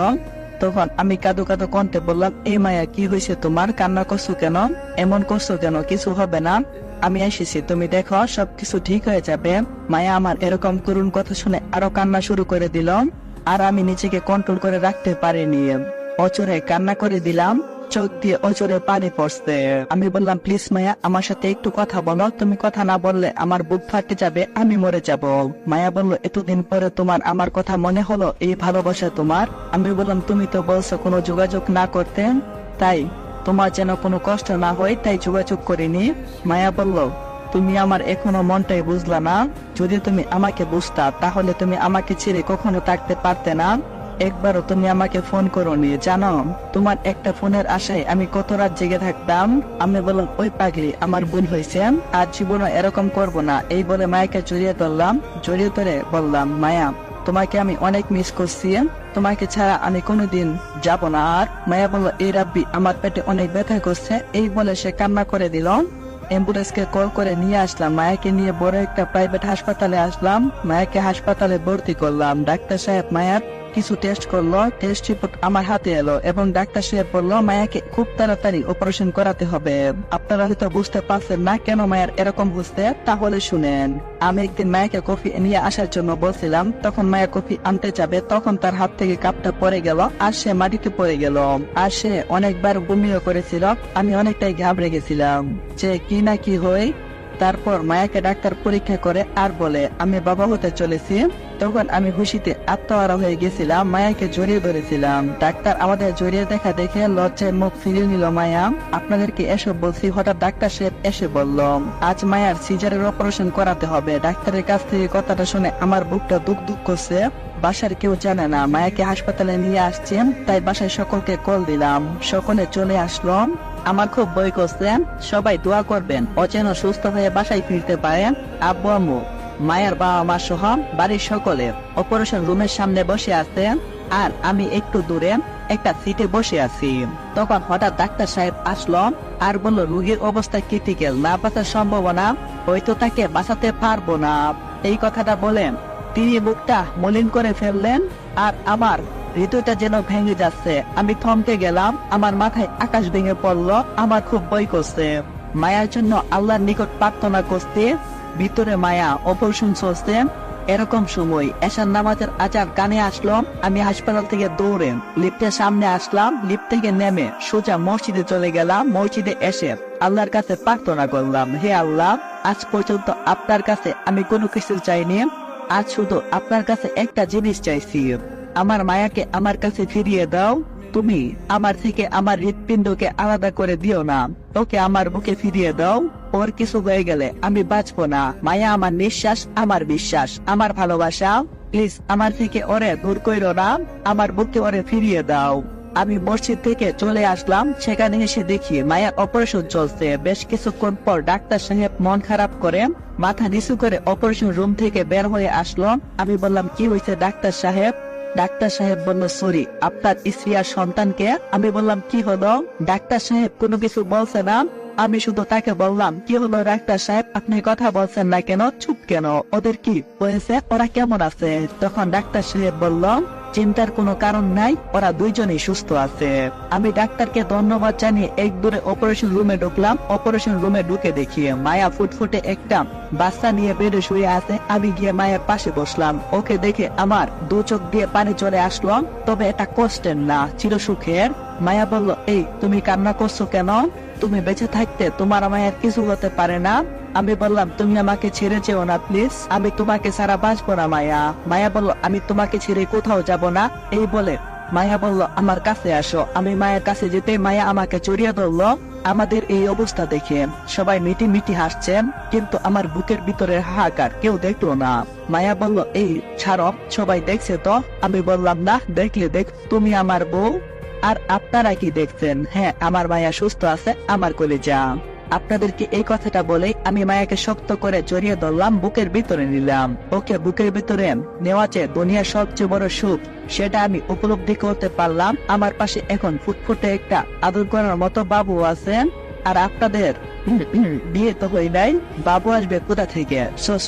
S2: তখন আমি কাঁদো কাঁদো কণ্ঠে বললাম, এই মায়া কি হয়েছে তোমার, কান্না করছো কেন, এমন করছো কেন? কিছু হবে না, আমি এসেছি, তুমি দেখো সবকিছু ঠিক হয়ে যাবে। মায়া আমার এরকম করুণ কথা শুনে আরো কান্না শুরু করে দিল। আর আমি নিজেকে কন্ট্রোল করে রাখতে পারিনি। অচরে কান্না করে দিলাম। চোখ দিয়ে অজরে পানি পড়ছে। আমি বললাম, প্লিজ মায়া আমার সাথে একটু কথা বলো, তুমি কথা না বললে আমার বুক ফাটে যাবে, আমি মরে যাব। মায়া বলল, এতদিন পরে তোমার আমার কথা মনে হলো, এই ভালোবাসা তোমার? আমি বললাম, তুমি তো বলছো কোনো যোগাযোগ না করতে, তাই তোমার যেন কোনো কষ্ট না হয় তাই যোগাযোগ করিনি। মায়া বলল, তুমি আমার এখনো মনটাই বুঝলা না। যদি তুমি আমাকে বুঝতা তাহলে তুমি আমাকে ছেড়ে কখনো থাকতে পারতে না। একবারও তুমি আমাকে ফোন করোনি, জানো তোমার একটা ফোনের আশায় আমি কত রাত জেগে থাকতাম। আমি বললাম, ওই পাগলি, আমার ভুল হয়েছে, আর জীবনে এরকম করব না। এই বলে মায়াকে জড়িয়ে ধরলাম। জড়িয়ে ধরে বললাম, মায়া তোমাকে আমি অনেক মিস করছি, তোমাকে ছাড়া আমি কোনোদিন যাব না আর। মায়া বলল, এই রাব্বি আমার পেটে অনেক ব্যথা করছে। এই বলে সে কান্না করে দিল। অ্যাম্বুলেন্সকে কল করে নিয়ে আসলাম। মায়াকে নিয়ে বড় একটা প্রাইভেট হাসপাতালে আসলাম। মায়াকে হাসপাতালে ভর্তি করলাম। ডাক্তার সাহেব মায়ার কিছু টেস্ট করলো। টেস্ট রিপোর্ট আমার হাতে এলো এবং ডাক্তার সাহেব বললো মায়াকে খুব তাড়াতাড়ি অপারেশন করাতে হবে। আপনারা হয়তো বুঝতে পারছেন না কেন মায়ের এরকম হচ্ছে, তাহলে শুনেন। আমি একদিন মায়াকে কফি নিয়ে আসার জন্য বলছিলাম, তখন মায়া কফি আনতে যাবে, তখন তার হাত থেকে কাপটা পড়ে গেল আর সে মাটিতে পড়ে গেল। আর সে অনেকবার বমিও করেছিল। আমি অনেকটাই ঘাবড়ে গেছিলাম যে কি না কি হয়। তারপর মায়াকে ডাক্তার পরীক্ষা করে আর বলে আমি বাবা হতে চলেছি। তখন আমি খুশিতে আত্মহারা হয়ে গেছিলাম, মায়াকে জড়িয়ে ধরেছিলাম। ডাক্তার আমাদের জড়িয়ে দেখা দেখে লজ্জায় মুখ ফিরিয়ে নিল মায়া। আপনাদেরকে এসব বলছি, হঠাৎ ডাক্তার সাহেব এসে বলল, আজ মায়ার সিজারের অপারেশন করাতে হবে। ডাক্তারের কাছ থেকে কথাটা শুনে আমার বুকটা দুক দুক করছে। বাসার কেউ জানে না মায়াকে হাসপাতালে নিয়ে আসছে, তাই বাসায় সকলকে কল দিলাম। সকলে চলে আসলো। আমার খুব ভয় করছে, সবাই দোয়া করবেন ও যেন সুস্থ হয়ে বাসায় ফিরতে পারে। আব্বু আম্মু, মায়ের বাবা মা সহ বাড়ির সকলে অপারেশন রুমের সামনে বসে আছে আর আমি একটু দূরে একটা সিটে বসে আছি। তখন হঠাৎ ডাক্তার সাহেব আসলো আর বলল, রোগীর অবস্থা ক্রিটিক্যাল, না বাঁচার সম্ভাবনা, হয়তো তাকে বাঁচাতে পারবো না। এই কথাটা বলে তিনি মুখটা মলিন করে ফেললেন আর আমার হৃদয়টা যেন ভেঙে যাচ্ছে। আমি থমকে গেলাম, আমার মাথায় আকাশ ভেঙে পড়লো। আমার খুব ভয় করছে। মায়ার জন্য আল্লাহর নিকট প্রার্থনা করতে ভিতরে মায়া অপারেশন চলছে। এরকম সময় এশার নামাজের আজান কানে আসলো। আমি হাসপাতাল থেকে দৌড়ে লিফটের সামনে আসলাম। লিফট থেকে নেমে সোজা মসজিদে চলে গেলাম। মসজিদে এসে আল্লাহর কাছে প্রার্থনা করলাম, হে আল্লাহ, আজ পর্যন্ত আপনার কাছে আমি কোনো কিছু চাইনি, আজ শুধু আপনার কাছে একটা জিনিস চাইছি, আমার মায়াকে আমার কাছে ফিরিয়ে দাও। তুমি আমার থেকে আমার হৃৎপিণ্ডকে আলাদা করে দিও না, ওকে আমার বুকে ফিরিয়ে দাও। ওর কিছু হয়ে গেলে আমি বাঁচবো না। মায়া আমার নিঃশ্বাস, আমার বিশ্বাস, আমার ভালোবাসা। প্লিজ আমার থেকে ওরে দূর কইরো না, আমার বুকে ওরে ফিরিয়ে দাও। আমি মসজিদ থেকে চলে আসলাম, সেখানে এসে দেখি মায়ের অপারেশন চলছে। বেশ কিছুক্ষণ পর ডাক্তার সাহেব মন খারাপ করে মাথা নিচু করে অপারেশন রুম থেকে বের হয়ে আসলো। আমি বললাম, কি হয়েছে ডাক্তার সাহেব? ডাক্তার সাহেব বলল, সরি, আপনার স্ত্রী আর সন্তানকে। আমি বললাম, কি হলো? ডাক্তার সাহেব কোনো কিছু বলছে না। আমি শুধু তাকে বললাম, কি হলো ডাক্তার সাহেব, আপনি কথা বলছেন না কেন, চুপ কেন? ওদের কি হয়েছে, ওরা কেমন আছে? তখন ডাক্তার সাহেব বলল, চিন্তার কোনো কারণ নাই, ওরা দুইজনেই সুস্থ আছে। আমি ডাক্তারকে ধন্যবাদ জানিয়ে এক দূরে অপারেশন রুমে ঢুকলাম। অপারেশন রুমে ঢুকে দেখি মায়া ফুটফুটে একটা বাচ্চা নিয়ে বেডে শুয়ে আছে। আমি গিয়ে মায়ের পাশে বসলাম। ওকে দেখে আমার দু চোখ দিয়ে পানি চলে আসলো, তবে এটা কষ্টের না, চিরসুখের। মায়া বলল, এই তুমি কান্না করছো কেন? তুমি বেঁচে থাকতে তোমার মায়ের কিছু হতে পারে না। আমি বললাম, তুমি আমাকে ছেড়ে যেও না প্লিজ, আমি তোমাকে ছাড়া বাঁচবো না মায়া। মায়া বলল, আমি তোমাকে ছেড়ে কোথাও যাব না। এই বলে মায়া বলল, আমার কাছে আসো। আমি মায়ের কাছে যেতে মায়া আমাকে জড়িয়ে ধরলো। আমাদের এই অবস্থা দেখে সবাই মিটি মিটি হাসছেন, কিন্তু আমার বুকের ভিতরে হাহাকার কেউ দেখলো না। মায়া বলল, এই ছাড়ো, সবাই দেখছে তো? আমি বললাম, না, দেখলে দেখ, তুমি আমার বউ। আর আপনারা কি দেখছেন? হ্যাঁ, আমার মায়া সুস্থ আছে, আমার কলিজা। আপনাদেরকে এই কথাটা বলে আমি মায়াকে শক্ত করে জড়িয়ে ধরলাম, বুকের ভিতরে নিলাম। ওকে বুকের ভিতরে নেওয়া যে দুনিয়ার সবচেয়ে বড় সুখ, সেটা আমি উপলব্ধি করতে পারলাম। আমার পাশে এখন ফুটফুটে একটা আদর করার মতো বাবু আছেন। আর আপনাদের বিয়ে তো হই নাই, বাবু আসবে কোথা থেকে?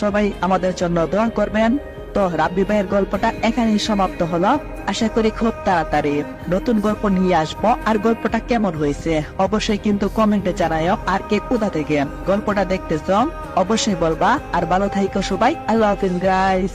S2: সবাই আমাদের জন্য দোয়া করবেন। তো রাব্বি ভাইয়ের গল্পটা এখানেই সমাপ্ত হলো। আশা করি খুব তাড়াতাড়ি নতুন গল্প নিয়ে আসবো। আর গল্পটা কেমন হয়েছে অবশ্যই কিন্তু কমেন্টে জানাও। আর কে কোথা থেকে গল্পটা দেখতেছ অবশ্যই বলবা। আর ভালো থাইকো সবাই। আল্লাহ হাফিজ গাইস।